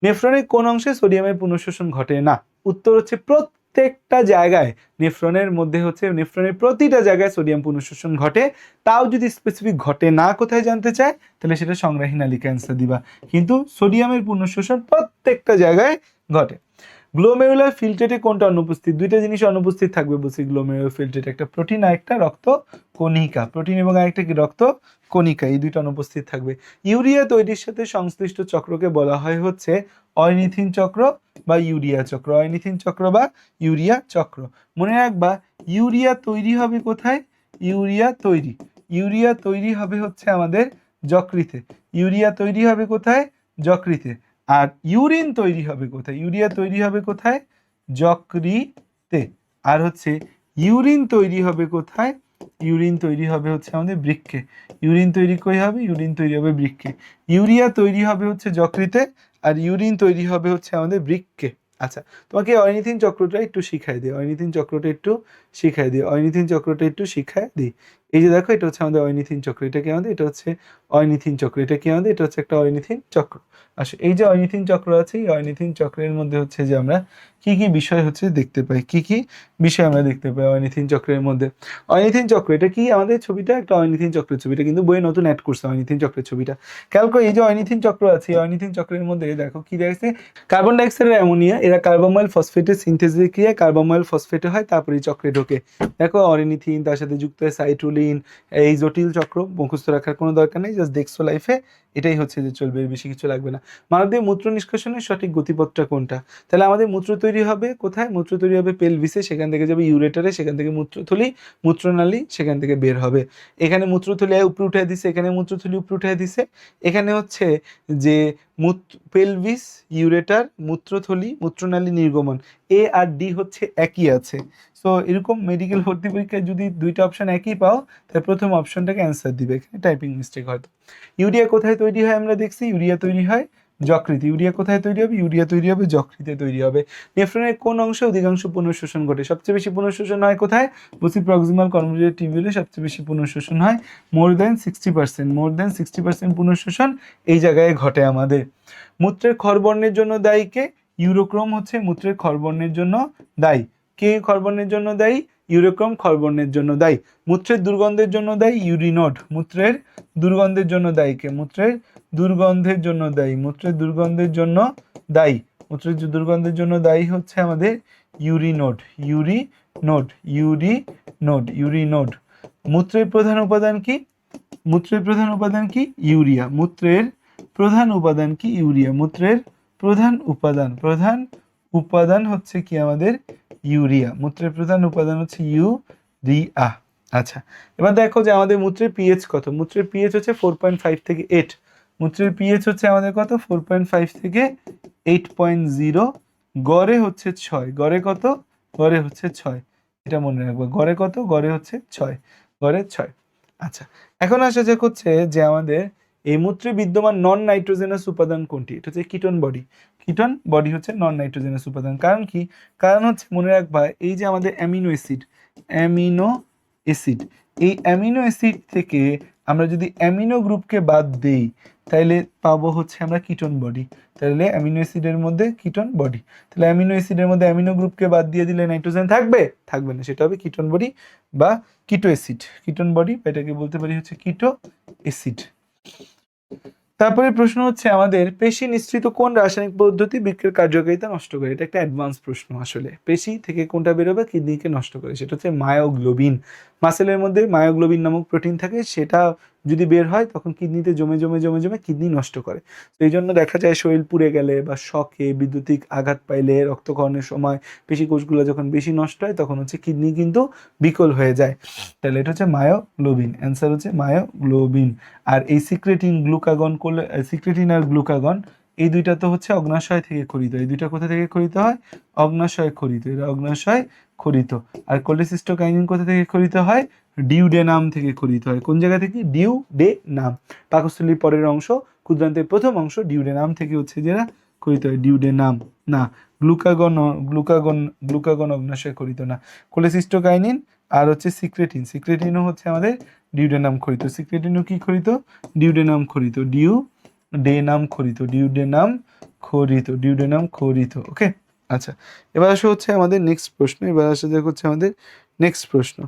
নেফ্রনের কোন অংশে সোডিয়ামের পুনঃশোষণ ঘটে না? উত্তর হচ্ছে প্রত্যেকটা জায়গায়, নেফ্রনের মধ্যে হচ্ছে নেফ্রনের প্রতিটা জায়গায় সোডিয়াম পুনঃশোষণ ঘটে। তাও যদি স্পেসিফিক ঘটে না কোথায় জানতে চায় তাহলে সেটা সংগ্রাহী নালিকা অ্যান্সার দিবা, কিন্তু সোডিয়ামের পুনঃশোষণ প্রত্যেকটা জায়গায় ঘটে। গ্লোমেরুলার ফিল্ট্রেটে কোনটা অনুপস্থিত? দুইটা জিনিস অনুপস্থিত থাকবে বলছি গ্লোমেরুলার ফিল্ট্রেটে, একটা প্রোটিন আর একটা রক্ত কণিকা, প্রোটিন এবং আরেকটা কি রক্ত কণিকা, এই দুইটা অনুপস্থিত থাকবে। ইউরিয়া তৈরির সাথে সংশ্লিষ্ট চক্রকে বলা হয় হচ্ছে অর্নিথিন চক্র বা ইউরিয়া চক্র, অর্নিথিন চক্র বা ইউরিয়া চক্র। মনে রাখবা ইউরিয়া তৈরি হবে কোথায়, ইউরিয়া তৈরি হবে হচ্ছে আমাদের যকৃতে, ইউরিয়া তৈরি হবে কোথায়, যকৃতে। আর ইউরিন তৈরি হবে কোথায়, ইউরিয়া তৈরি হবে কোথায়, যকৃতে। আর হচ্ছে ইউরিন তৈরি হবে কোথায়, ইউরিন তৈরি হবে হচ্ছে আমাদের বৃক্কে, ইউরিন তৈরি কই হবে, ইউরিন তৈরি হবে বৃক্কে। ইউরিয়া তৈরি হবে হচ্ছে যকৃতে আর ইউরিন তৈরি হবে হচ্ছে আমাদের বৃক্কে। আচ্ছা, তোমাকে অর্নিথিন চক্রটা একটু শিখাই দিই, অর্নিথিন চক্রটা একটু শিখাই দিই, অর্নিথিন চক্রটা একটু শিখাই দিই। এই যে দেখো এটা হচ্ছে আমাদের অর্নিথিন চক্র, এটা কি আমাদের, এটা হচ্ছে অর্নিথিন চক্র, এটা কি আমাদের, এটা হচ্ছে একটা অর্নিথিন চক্র। আচ্ছা, এই যে অর্নিথিন চক্র আছে, এই অর্নিথিন চক্রের মধ্যে হচ্ছে যে আমরা কি কি বিষয় হচ্ছে দেখতে পাই, কি কি বিষয় আমরা দেখতে পাই অর্নিথিন চক্রের মধ্যে। অর্নিথিন চক্র এটা কি, আমাদের ছবিটা একটা অর্নিথিন চক্রের ছবিটা কিন্তু বইয়ে নতুন অ্যাড করছে অর্নিথিন চক্রের ছবিটা। খেয়াল করো এই যে অর্নিথিন চক্র আছে, এই অর্নিথিন চক্রের মধ্যে দেখো কি দেখছে, কার্বন ডাইঅক্সাইড আর অ্যামোনিয়া এরা কার্বামাইল ফসফেটের সিনথেসিস ক্রিয়ায় কার্বামাইল ফসফেটে হয়, তারপরে এই চক্রে ঢোকে। দেখো অর্নিথিন, তার সাথে যুক্ত হয় সাইট্রুলিন, এই জটিল চক্র মুখস্থ রাখার কোনো দরকার নেই, জাস্ট দেখছো লাইফে, এটাই হচ্ছে যে চলবে, বেশি কিছু লাগবে না। মানবদেহে মূত্র নিষ্কাশনের সঠিক গতিপথটা কোনটা? তাহলে আমাদের মূত্র তৈরি হবে কোথায়, মূত্র তৈরি হবে পেলভিসে, সেখান থেকে যাবে ইউরেটারে, সেখান থেকে মূত্রথলি, মূত্রনালী, সেখান থেকে বের হবে। এখানে মূত্রথলি উপরে উঠে দিছে, এখানে মূত্রথলি উপরে উঠে দিছে, এখানে হচ্ছে যে পেলভিস, ইউরেটার, মূত্রথলি, মূত্রনালী, নির্গমন, এ আর ডি হচ্ছে একই আছে। সো এরকম মেডিকেল ভর্তি পরীক্ষায় যদি দুইটা অপশন একই পাও তাহলে প্রথম অপশনটাকে অ্যান্সার দিবে, এখানে টাইপিং মিস্টেক হয়তো। ইউরিয়া কোথায় তৈরি হয় আমরা দেখছি, ইউরিয়া তৈরি হয় যকৃতে, ইউরিয়া কোথায় তৈরি হবে, ইউরিয়া তৈরি হবে যকৃতে তৈরি হবে। নেফ্রনের কোন অংশে অধিকাংশ পুনঃশোষণ ঘটে? সবচেয়ে বেশি পুনঃশোষণ হয় কোথায়, বলছি প্রক্সিমাল কনভলিউটেড টিবিউলে সবচেয়ে বেশি পুনঃশোষণ হয়, মোর দ্যান 60%, মোর দ্যান 60% পুনঃশোষণ এই জায়গায় ঘটে আমাদের। মূত্রের ক্ষরবর্ণের জন্য দায়ী কে? ইউরোক্রোম হচ্ছে মূত্রের ক্ষরবর্ণের জন্য দায়ী। কে ক্ষরবর্ণের জন্য দায়ী? ইউরোক্রোম ক্ষরবর্ণের জন্য দায়ী। মূত্রের দুর্গন্ধের জন্য দায়ী ইউরিনোড, মূত্রের দুর্গন্ধের জন্য দায়ী কে? মূত্রের দুর্গন্ধের জন্য দায়ী, মূত্রের দুর্গন্ধের জন্য দায়ী, মূত্রের দুর্গন্ধের জন্য দায়ী হচ্ছে আমাদের ইউরিনোড, ইউরিনোড, ইউরিনোড, ইউরিনোড। মূত্রের প্রধান উপাদান কি? মূত্রের প্রধান উপাদান কি? ইউরিয়া। মূত্রের প্রধান উপাদান কি? ইউরিয়া। মূত্রের প্রধান উপাদান, প্রধান উপাদান হচ্ছে কি আমাদের ইউরিয়া। মূত্রের প্রধান উপাদান হচ্ছে ইউরিয়া। আচ্ছা, এবার দেখো যে আমাদের মূত্রের পিএইচ কত। মূত্রের পিএইচ হচ্ছে 4.5 থেকে 8। মূত্রের পিএইচ হচ্ছে আমাদের কত? 4.5 থেকে 8.0। গড়ে হচ্ছে 6। গড়ে কত? গড়ে হচ্ছে 6। এটা মনে রাখবো, গড়ে কত? গড়ে হচ্ছে 6, গড়ে 6। আচ্ছা, এখন আসা যাক হচ্ছে যে আমাদের এই মূত্রে বিদ্যমান নন নাইট্রোজেনাস উপাদান কোনটি? এটা হচ্ছে কিটোন বডি। কিটোন বডি হচ্ছে নন নাইট্রোজেনাস উপাদান। কারণ কি? কারণ হচ্ছে মনে রাখবা এই যে আমাদের অ্যামিনো অ্যাসিড, অ্যামিনো অ্যাসিড, এই অ্যামিনো অ্যাসিড থেকে আমরা যদি অ্যামিনো গ্রুপকে বাদ দেই তাহলে পাবো হচ্ছে আমরা কিটোন বডি। তাহলে অ্যামিনো অ্যাসিডের মধ্যে কিটোন বডি, তাহলে অ্যামিনো অ্যাসিডের মধ্যে অ্যামিনো গ্রুপকে বাদ দিয়ে দিলে নাইট্রোজেন থাকবে? থাকবে না, সেটা হবে কিটোন বডি বা কিটো অ্যাসিড। কিটোন বডি, এটাকে বলতে পারি হচ্ছে কিটো অ্যাসিড। তারপরে প্রশ্ন হচ্ছে আমাদের পেশি নিঃসৃত কোন রাসায়নিক পদ্ধতি বৃক্কের কার্যকারিতা নষ্ট করে? এটা একটা অ্যাডভান্স প্রশ্ন আসলে। পেশি থেকে কোনটা বেরোবে কিডনিকে নষ্ট করে? সেটা হচ্ছে মায়োগ্লোবিন। মাসেলের মধ্যে মায়োগ্লোবিন নামক প্রোটিন থাকে, সেটা যদি বের হয় তখন কিডনিতে জমে জমে জমে জমে কিডনি নষ্ট করে। তো এই জন্য দেখা যায় শরীর পুড়ে গেলে বা শকে, বৈদ্যুতিক আঘাত পাইলে, রক্তক্ষরণের সময় পেশি কোষগুলো যখন বেশি নষ্ট হয় তখন হচ্ছে কিডনি কিন্তু বিকল হয়ে যায়। তাহলে এটা হচ্ছে মায়োগ্লোবিন, অ্যান্সার হচ্ছে মায়োগ্লোবিন। আর এই সিক্রেটিন গ্লুকাগন করলে, সিক্রেটিন আর গ্লুকাগন এই দুইটা তো হচ্ছে অগ্নাশয় থেকে খরিত। এই দুইটা কোথা থেকে খরিত হয়? অগ্নাশয় খরিত, এরা অগ্নাশয় খরিত। আর কোলেসিস্টোকাইনিন কোথা থেকে খরিত হয়? ডিউডেনাম থেকে খরিত হয়। কোন জায়গা থেকে? ডিউডেনাম। পাকস্থলীর পরের অংশ, ক্ষুদ্রান্তের প্রথম অংশ ডিউডেনাম থেকে হচ্ছে যেটা খরিত হয়, ডিউডেনাম। না, গ্লুকাগন গ্লুকাগন গ্লুকাগন অগ্নাশয় খরিত না। কোলেসিস্টোকাইনিন আর হচ্ছে সিক্রেটিন, সিক্রেটিনও হচ্ছে আমাদের ডিউডেনাম খরিত। সিক্রেটিনও কি খরিত? ডিউডেনাম খরিত, ডিউডেনাম খরিত, ডিউডেনাম খরিত, ডিউডেনাম খরিত। ওকে, আচ্ছা, এবার আসা হচ্ছে আমাদের নেক্সট প্রশ্ন। এবার আসা যাক হচ্ছে আমাদের নেক্সট প্রশ্ন।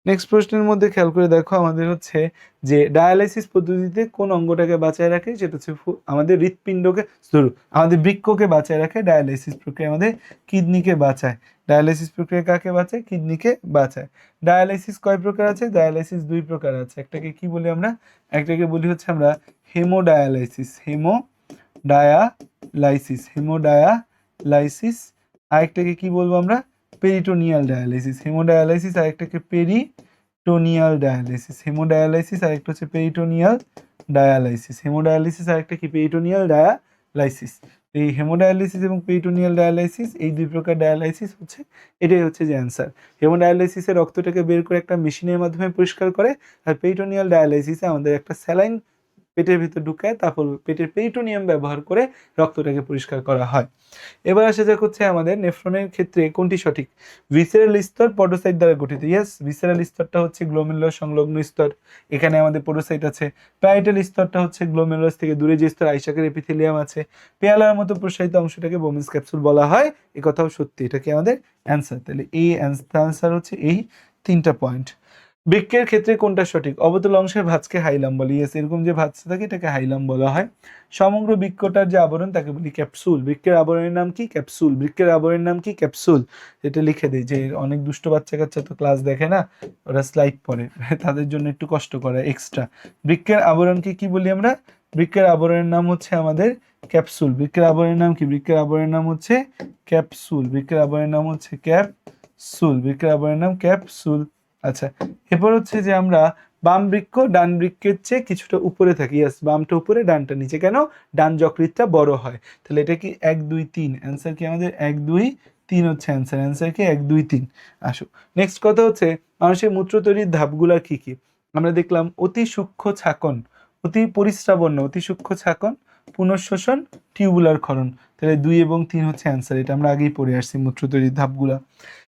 নেক্সট প্রশ্নের মধ্যে খেয়াল করে দেখো, আমাদের হচ্ছে যে ডায়ালাইসিস পদ্ধতিতে কোন অঙ্গটাকে বাঁচায় রাখে? সেটা হচ্ছে আমাদের হৃৎপিণ্ডকে, আমাদের বৃক্ককে বাঁচায় রাখে। ডায়ালাইসিস প্রক্রিয়া আমাদের কিডনিকে বাঁচায়। ডায়ালাইসিস প্রক্রিয়া কাকে বাঁচায়? কিডনিকে বাঁচায়। ডায়ালাইসিস কয় প্রকার আছে? ডায়ালাইসিস দুই প্রকার আছে। একটাকে কি বলি আমরা? একটাকে বলি হচ্ছে আমরা হেমোডায়ালাইসিস, হেমোডায়ালাইসিস, হেমোডায়ালাইসিস। আরেকটাকে কি বলবো আমরা? Peritoneal dialysis. হেমোডায়ালাইসিস আরেকটাকে পেরিটোনিয়াল ডায়ালাইসিস। হেমোডায়ালাইসিস আরেকটা হচ্ছে পেরিটোনিয়াল ডায়ালাইসিস। হেমোডায়ালিসিস আরেকটা কি? Peritoneal dialysis. এই হেমোডায়ালিসিস এবং পেরিটোনিয়াল ডায়ালাইসিস, এই দুই প্রকার ডায়ালাইসিস হচ্ছে, এটাই হচ্ছে যে অ্যান্সার। হেমোডায়ালাইসিসে রক্তটাকে বের করে একটা মেশিনের মাধ্যমে পরিষ্কার করে, আর পেরিটোনিয়াল ডায়ালাইসিসে আমাদের একটা স্যালাইন পেটের ভিতর ঢুকায়, তারপর পেটের পেরিটোনিয়াম ব্যবহার করে রক্তটাকে পরিষ্কার করা হয়। এবার আসা যাক হচ্ছে আমাদের নেফ্রনের ক্ষেত্রে কোনটি সঠিক? ভিসেরাল স্তর পডোসাইট দ্বারা গঠিত। ইয়েস, ভিসেরাল স্তরটা হচ্ছে গ্লোমেরুলাস সংলগ্ন স্তর, এখানে আমাদের পডোসাইট আছে। প্যারাইটাল স্তরটা হচ্ছে গ্লোমেরুলাস থেকে দূরে যে স্তর, আইসাকের এপিথেলিয়াম আছে। পেয়ালার মতো প্রসারিত অংশটাকে বোমেন্স ক্যাপসুল বলা হয়, এ কথাও সত্যি। এটা কি আমাদের অ্যান্সার? তাহলে এই অ্যান্সার হচ্ছে এই তিনটা পয়েন্ট। বৃক্কের ক্ষেত্রে কোনটা সঠিক? অবতল অংশের ভাঁজকে হাইলাম বলে। ইয়েস, এরকম যে ভাঁজ থাকে এটাকে হাইলাম বলা হয়। সমগ্র বৃক্কটার যে আবরণ তাকে বলি ক্যাপসুল। বৃক্কের আবরণের নাম কি? ক্যাপসুল। বৃক্কের আবরণের নাম কি? ক্যাপসুল। এটা লিখে দেয়, যে অনেক দুষ্ট বাচ্চা কাচ্চা তো ক্লাস দেখে না, ওরা স্লাইড পড়ে, তাদের জন্য একটু কষ্ট করে এক্সট্রা। বৃক্কের আবরণকে কি বলি আমরা? বৃক্কের আবরণের নাম হচ্ছে আমাদের ক্যাপসুল। বৃক্কের আবরণের নাম কি? বৃক্কের আবরণের নাম হচ্ছে ক্যাপসুল। বৃক্কের আবরণের নাম হচ্ছে ক্যাপসুল। বৃক্কের আবরণের নাম ক্যাপসুল। আচ্ছা, এরপর হচ্ছে যে আমরা বাম বৃক্ক ডান বৃক্কের চেয়ে কিছুটা উপরে থাকি। ইয়াস, বামটা উপরে ডানটা নিচে। কেন? ডান যকৃৎটা বড় হয়। তাহলে এটা কি 1 2 3? অ্যান্সার কি আমাদের 1 2 3 হচ্ছে অ্যান্সার। অ্যান্সার কি 1 2 3? আসো, নেক্সট কথা হচ্ছে মানুষের মূত্র তৈরির ধাপগুলা কি কি? আমরা দেখলাম অতি সূক্ষ্ম ছাকন, অতি পরিস্রাবণ, অতি সূক্ষ্ম ছাকন, পুনঃশোষণ, টিউবুলার ক্ষরণ। তাহলে 2 এবং 3 হচ্ছে অ্যান্সার। এটা আমরা আগেই পড়ে আসছি মূত্র তৈরির ধাপগুলা।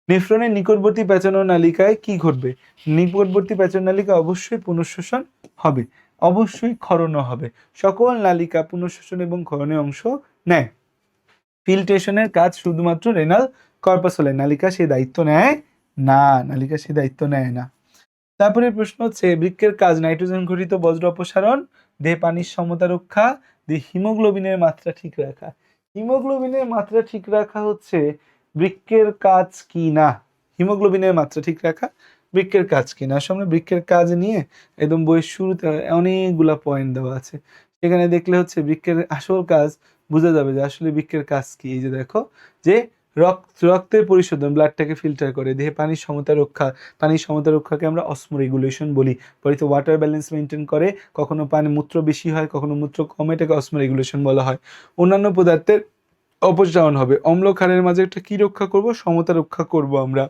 নেফ্রনের নিকটবর্তী প্যাচানো নালিকায় কি ঘটবে? নিকটবর্তী প্যাচানো নালিকা অবশ্যই পুনঃশোষণ হবে, অবশ্যই ক্ষরণও হবে। সকল নালিকা পুনঃশোষণ এবং ক্ষরণের অংশ নেয়। ফিল্ট্রেশনের কাজ শুধুমাত্র রেনাল কর্পাসলে, নালিকা সে দায়িত্ব নেয় না, নালিকা সে দায়িত্ব নেয় না। তারপরে প্রশ্ন হচ্ছে বৃক্কের কাজ নাইট্রোজেন ঘটিত বজ্র অপসারণ, দেহে পানির সমতা রক্ষা, দেহে হিমোগ্লোবিনের মাত্রা ঠিক রাখা। হিমোগ্লোবিনের মাত্রা ঠিক রাখা হচ্ছে বৃক্কের কাজ কি না? হিমোগ্লোবিনের মাত্রা ঠিক রাখা বৃক্কের কাজ কি না? আসলে বৃক্কের কাজ নিয়ে একদম বইয়ের শুরুতে অনেকগুলা পয়েন্ট দেওয়া আছে, সেখানে দেখলে হচ্ছে বৃক্কের আসল কাজ বোঝা যাবে যে আসলে বৃক্কের কাজ কি। এই যে দেখো, যে রক্তের পরিশোধন, ব্লাডটাকে ফিল্টার করে, দেহে পানির সমতা রক্ষা, পানির সমতা রক্ষাকে আমরা অসমোরেগুলেশন বলি। বলিতে ওয়াটার ব্যালেন্স মেনটেন করে, কখনো পানি মূত্র বেশি হয় কখনো মূত্র কমে, এটাকে অসমোরেগুলেশন বলা হয়। অন্যান্য পদার্থের অপসারণ হবে। অম্ল ক্ষারের মাঝে একটা কি রক্ষা করব? সমতা রক্ষা করব আমরা।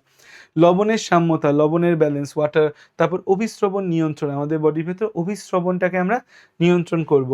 লবণের সাম্যতা, লবণের ব্যালেন্স, ওয়াটার। তারপর অভিস্রবণ নিয়ন্ত্রণ, আমাদের বডির ভেতর অভিস্রবণটাকে আমরা নিয়ন্ত্রণ করব।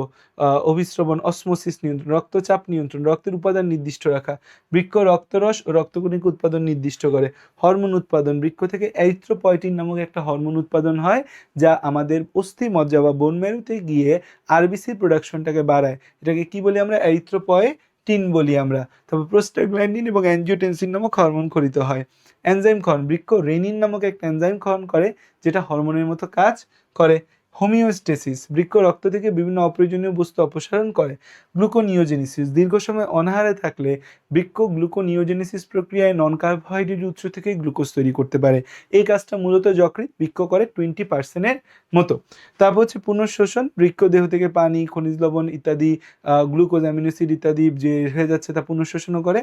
অভিস্রবণ, অসমোসিস নিয়ন্ত্রণ, রক্তচাপ নিয়ন্ত্রণ, রক্তের উপাদান নির্দিষ্ট রাখা। বৃক্ক রক্তরস ও রক্তকণিকা উৎপাদন নির্দিষ্ট করে। হরমোন উৎপাদন, বৃক্ক থেকে এরিথ্রোপয়েটিন নামক একটা হরমোন উৎপাদন হয়, যা আমাদের অস্থি মজ্জা বা বোন ম্যারোতে গিয়ে আরবিসি প্রোডাকশনটাকে বাড়ায়। এটাকে কি বলি আমরা? এরিথ্রোপয়েটিন বলি আমরা। তারপর প্রোস্টাগ্ল্যান্ডিন এবং অ্যাঞ্জিওটেনসিন নামক হরমোন ক্ষরিত হয়। এনজাইম ক্ষরণ, বৃক্ক রেনিন নামক একটা এনজাইম ক্ষরণ করে, যেটা হরমোনের মতো কাজ করে। হোমিওস্টেসিস, বৃক্ক রক্ত থেকে বিভিন্ন অপ্রয়োজনীয় বস্তু অপসারণ করে। গ্লুকোনিওজেনিসিস, দীর্ঘ সময় অনাহারে থাকলে বৃক্ক গ্লুকোনিওজেনেসিস প্রক্রিয়ায় নন কার্বোহাইড্রেট উৎস থেকে গ্লুকোজ তৈরি করতে পারে। এই কাজটা মূলত যকৃৎ বৃক্ক করে 20% মতো। তারপর হচ্ছে পুনঃশোষণ, বৃক্ক দেহ থেকে পানি, খনিজ লবণ ইত্যাদি, গ্লুকোজ, অ্যামিনো অ্যাসিড ইত্যাদি যে হয়ে যাচ্ছে তা পুনঃশোষণও করে।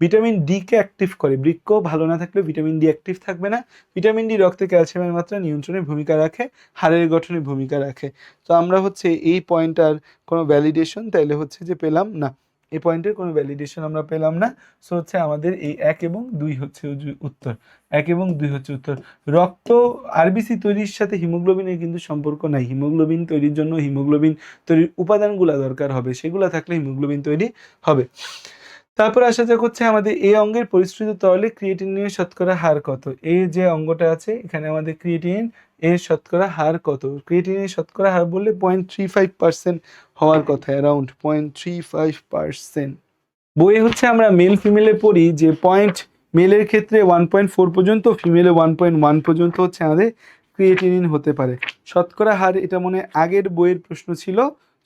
ভিটামিন ডি কে অ্যাক্টিভ করে, বৃক্ক ভালো না থাকলে ভিটামিন ডি অ্যাক্টিভ থাকবে না। ভিটামিন ডি রক্তে ক্যালসিয়ামের মাত্রা নিয়ন্ত্রণে ভূমিকা রাখে, হাড়ের গঠনে ভূমিকা রাখে। তো আমরা হচ্ছে এই পয়েন্টটার কোনো ভ্যালিডেশন তাইলে হচ্ছে যে পেলাম না, এই পয়েন্টের কোনো ভ্যালিডেশন আমরা পেলাম না। সো হচ্ছে আমাদের এই 1 এবং 2 হচ্ছে উত্তর, 1 এবং 2 হচ্ছে উত্তর। রক্ত আরবিসি তৈরির সাথে হিমোগ্লোবিনের কিন্তু সম্পর্ক নাই। হিমোগ্লোবিন তৈরির জন্য হিমোগ্লোবিন তৈরির উপাদানগুলো দরকার হবে, সেগুলো থাকলে হিমোগ্লোবিন তৈরি হবে। তারপর আসা যাক হচ্ছে আমাদের এই অঙ্গের পরিশ্রুত তরলে ক্রিয়েটিনিনের শতকরা হার কত। এই যে অঙ্গটা আছে এখানে আমাদের ক্রিয়েটিনিন এর শতকরা হার কত। ক্রিয়েটিনিনের শতকরা হার বললে 0.35% হওয়ার কথা, অ্যারাউন্ড 0.35%। বইয়ে হচ্ছে আমরা মেল ফিমেলে পড়ি যে মেলের ক্ষেত্রে 1.4 পর্যন্ত, ফিমেলে 1.1 পর্যন্ত হচ্ছে আমাদের ক্রিয়েটিনিন হতে পারে। শতকরা হার এটা মনে আগের বইয়ের প্রশ্ন ছিল,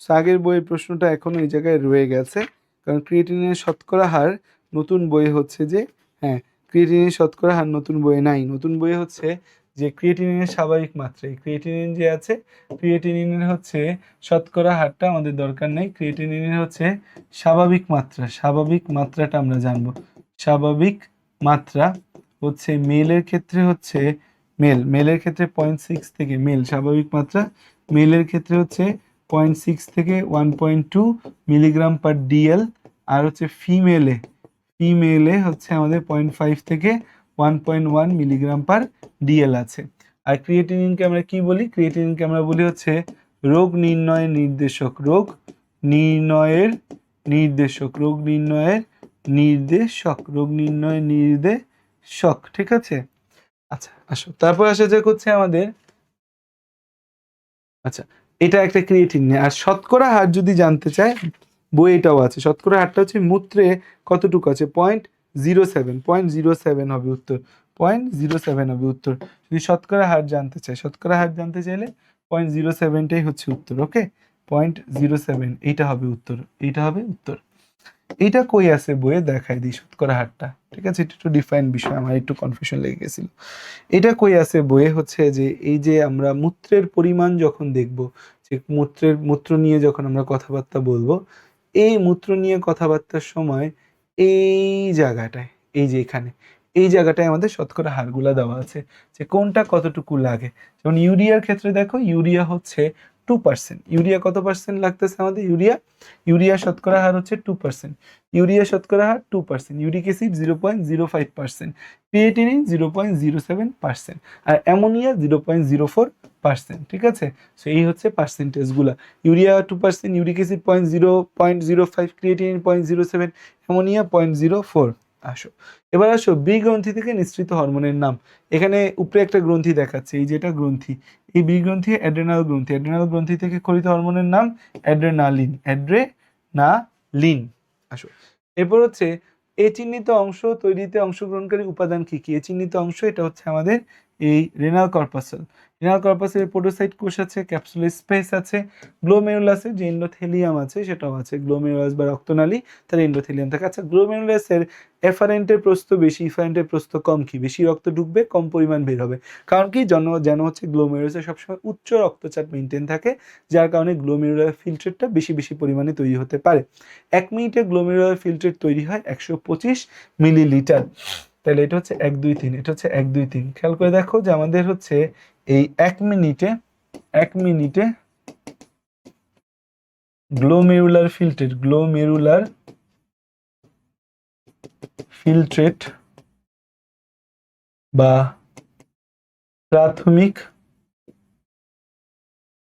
আগের বইয়ের প্রশ্নটা এখনো এই জায়গায় রয়ে গেছে, কারণ ক্রিয়েটিনিনের শতকরা হার নতুন বইয়ে হচ্ছে যে, হ্যাঁ ক্রিয়েটিনিনের শতকরা হার নতুন বইয়ে নাই। নতুন বইয়ে হচ্ছে যে ক্রিয়েটিনিনের স্বাভাবিক মাত্রায়, ক্রিয়েটিনিন যে আছে ক্রিয়েটিনিনের হচ্ছে শতকরা হারটা আমাদের দরকার নেই, ক্রিয়েটিনিনের হচ্ছে স্বাভাবিক মাত্রা, স্বাভাবিক মাত্রাটা আমরা জানবো। স্বাভাবিক মাত্রা হচ্ছে মেলের ক্ষেত্রে হচ্ছে মেলের ক্ষেত্রে 0.6 থেকে, মেল স্বাভাবিক মাত্রা মেলের ক্ষেত্রে হচ্ছে 0.6 থেকে 1.2 মিলিগ্রাম পার ডিএল, আর হচ্ছে ফিমেলে হচ্ছে আমাদের 0.5 থেকে 1.1 মিলিগ্রাম পার ডিএল আছে। আর ক্রিয়েটিনিনকে আমরা কি বলি, ক্রিয়েটিনিনকে আমরা বলি হচ্ছে রোগ নির্ণয়ের নির্দেশক, রোগ নির্ণয়ের নির্দেশক, রোগ নির্ণয়ের নির্দেশক, রোগ নির্ণয়ের নির্দেশক, ঠিক আছে। আচ্ছা আসো তারপর আসা যাক হচ্ছে আমাদের, আচ্ছা এটা একটা ক্রিয়েটিনিন। আর শতকরা হার যদি জানতে চায় বই এটাও আছে, শতকরা হারটা হচ্ছে মূত্রে কতটুকু আছে 0.07 হবে উত্তর, 0.07 হবে উত্তর। যদি শতকরা হার জানতে চায়, শতকরা হার জানতে চাইলে 0.07টাই হচ্ছে উত্তর। ওকে 0.07 এইটা হবে উত্তর, এইটা হবে উত্তর। এইটা কই আছে বইয়ে দেখাই দিই শতকরা হারটা, ঠিক আছে। এটা একটু ডিফাইন বিষয়, আমার একটু কনফিউশন লেগে গেছিল। এটা কই আছে বইয়ে হচ্ছে যে এই যে আমরা মূত্রের পরিমাণ যখন দেখব, যে মূত্র নিয়ে যখন আমরা কথাবার্তা বলবো, এই মূত্র নিয়ে কথাবার্তার সময় এই জায়গাটায়, এই যে এখানে এই জায়গাটায় আমাদের শতকরা হারগুলা দেওয়া আছে যে কোনটা কতটুকু লাগে। যেমন ইউরিয়ার ক্ষেত্রে দেখো, ইউরিয়া হচ্ছে 2%, ইউরিয়া কত পার্সেন্ট লাগতেছে আমাদের, ইউরিয়া শতকরা হার হচ্ছে 2%, ইউরিয়া শতকরা হার 2%, ইউরিক অ্যাসিড 0.05%, ক্রিয়েটিনিন 0.07%, আর অ্যামোনিয়া 0.04%, ঠিক আছে। সো এই হচ্ছে পার্সেন্টেজগুলা, urea 2%, uric acid 0.05, creatinine 0.07, ammonia 0.04। আসো এবার আসো বি গ্রন্থি থেকে নিঃসৃত হরমোনের নাম। এখানে উপরে একটা গ্রন্থি দেখাচ্ছে, এই যেটা গ্রন্থি, এই বি গ্রন্থি অ্যাড্রেনাল গ্রন্থি, অ্যাড্রেনাল গ্রন্থি থেকে ক্ষরিত হরমোনের নাম অ্যাড্রেনালিন, অ্যাড্রেনালিন। আসো এরপর হচ্ছে এ চিহ্নিত অংশ তৈরিতে অংশগ্রহণকারী উপাদান কি কি। এ চিহ্নিত অংশ এটা হচ্ছে আমাদের এই রেনাল কর্পাসল, রেনাল কর্পাসের পোডোসাইট কোষ আছে, ক্যাপসুলার স্পেস আছে, গ্লোমেরুলাসের যে এন্ডোথেলিয়াম আছে সেটাও আছে, গ্লোমেরুলাস বা রক্তনালী তার এন্ডোথেলিয়াম থাকে। আচ্ছা গ্লোমেরুলাসের এফারেন্টের প্রস্থ বেশি, ইফারেন্টের প্রস্থ কম, কি বেশি রক্ত ঢুকবে কম পরিমাণ বের হবে, কারণ কি যেন হচ্ছে গ্লোমেরুলাসে সবসময় উচ্চ রক্তচাপ মেনটেন থাকে, যার কারণে গ্লোমেরুলার ফিল্ট্রেটটা বেশি পরিমাণে তৈরি হতে পারে। 1 মিনিটে গ্লোমেরুলার ফিল্ট্রেট তৈরি হয় 125 মিলিলিটার। তাহলে এটা হচ্ছে 1 2 3, এটা হচ্ছে 1 2 3। খেয়াল করে দেখো যে আমাদের হচ্ছে এই 1 মিনিটে গ্লোমেরুলার ফিল্ট্রেট বা প্রাথমিক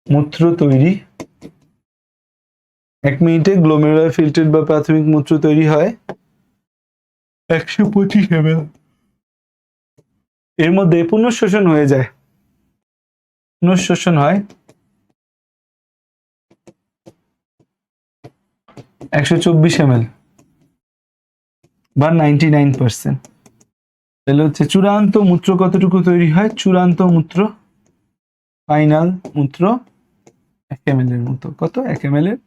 মূত্র তৈরি, 1 মিনিটে গ্লোমেরুলার ফিল্ট্রেট বা প্রাথমিক মূত্র তৈরি হয় 125 ml। এর মধ্যে পুনঃশোষণ হয়ে যায়, পুনঃশোষণ হয় 124 ml বা 99%। তাহলে হচ্ছে চূড়ান্ত মূত্র কতটুকু তৈরি হয়, চূড়ান্ত মূত্র ফাইনাল মূত্র 1 ml এর মতো, কত 1 ml এর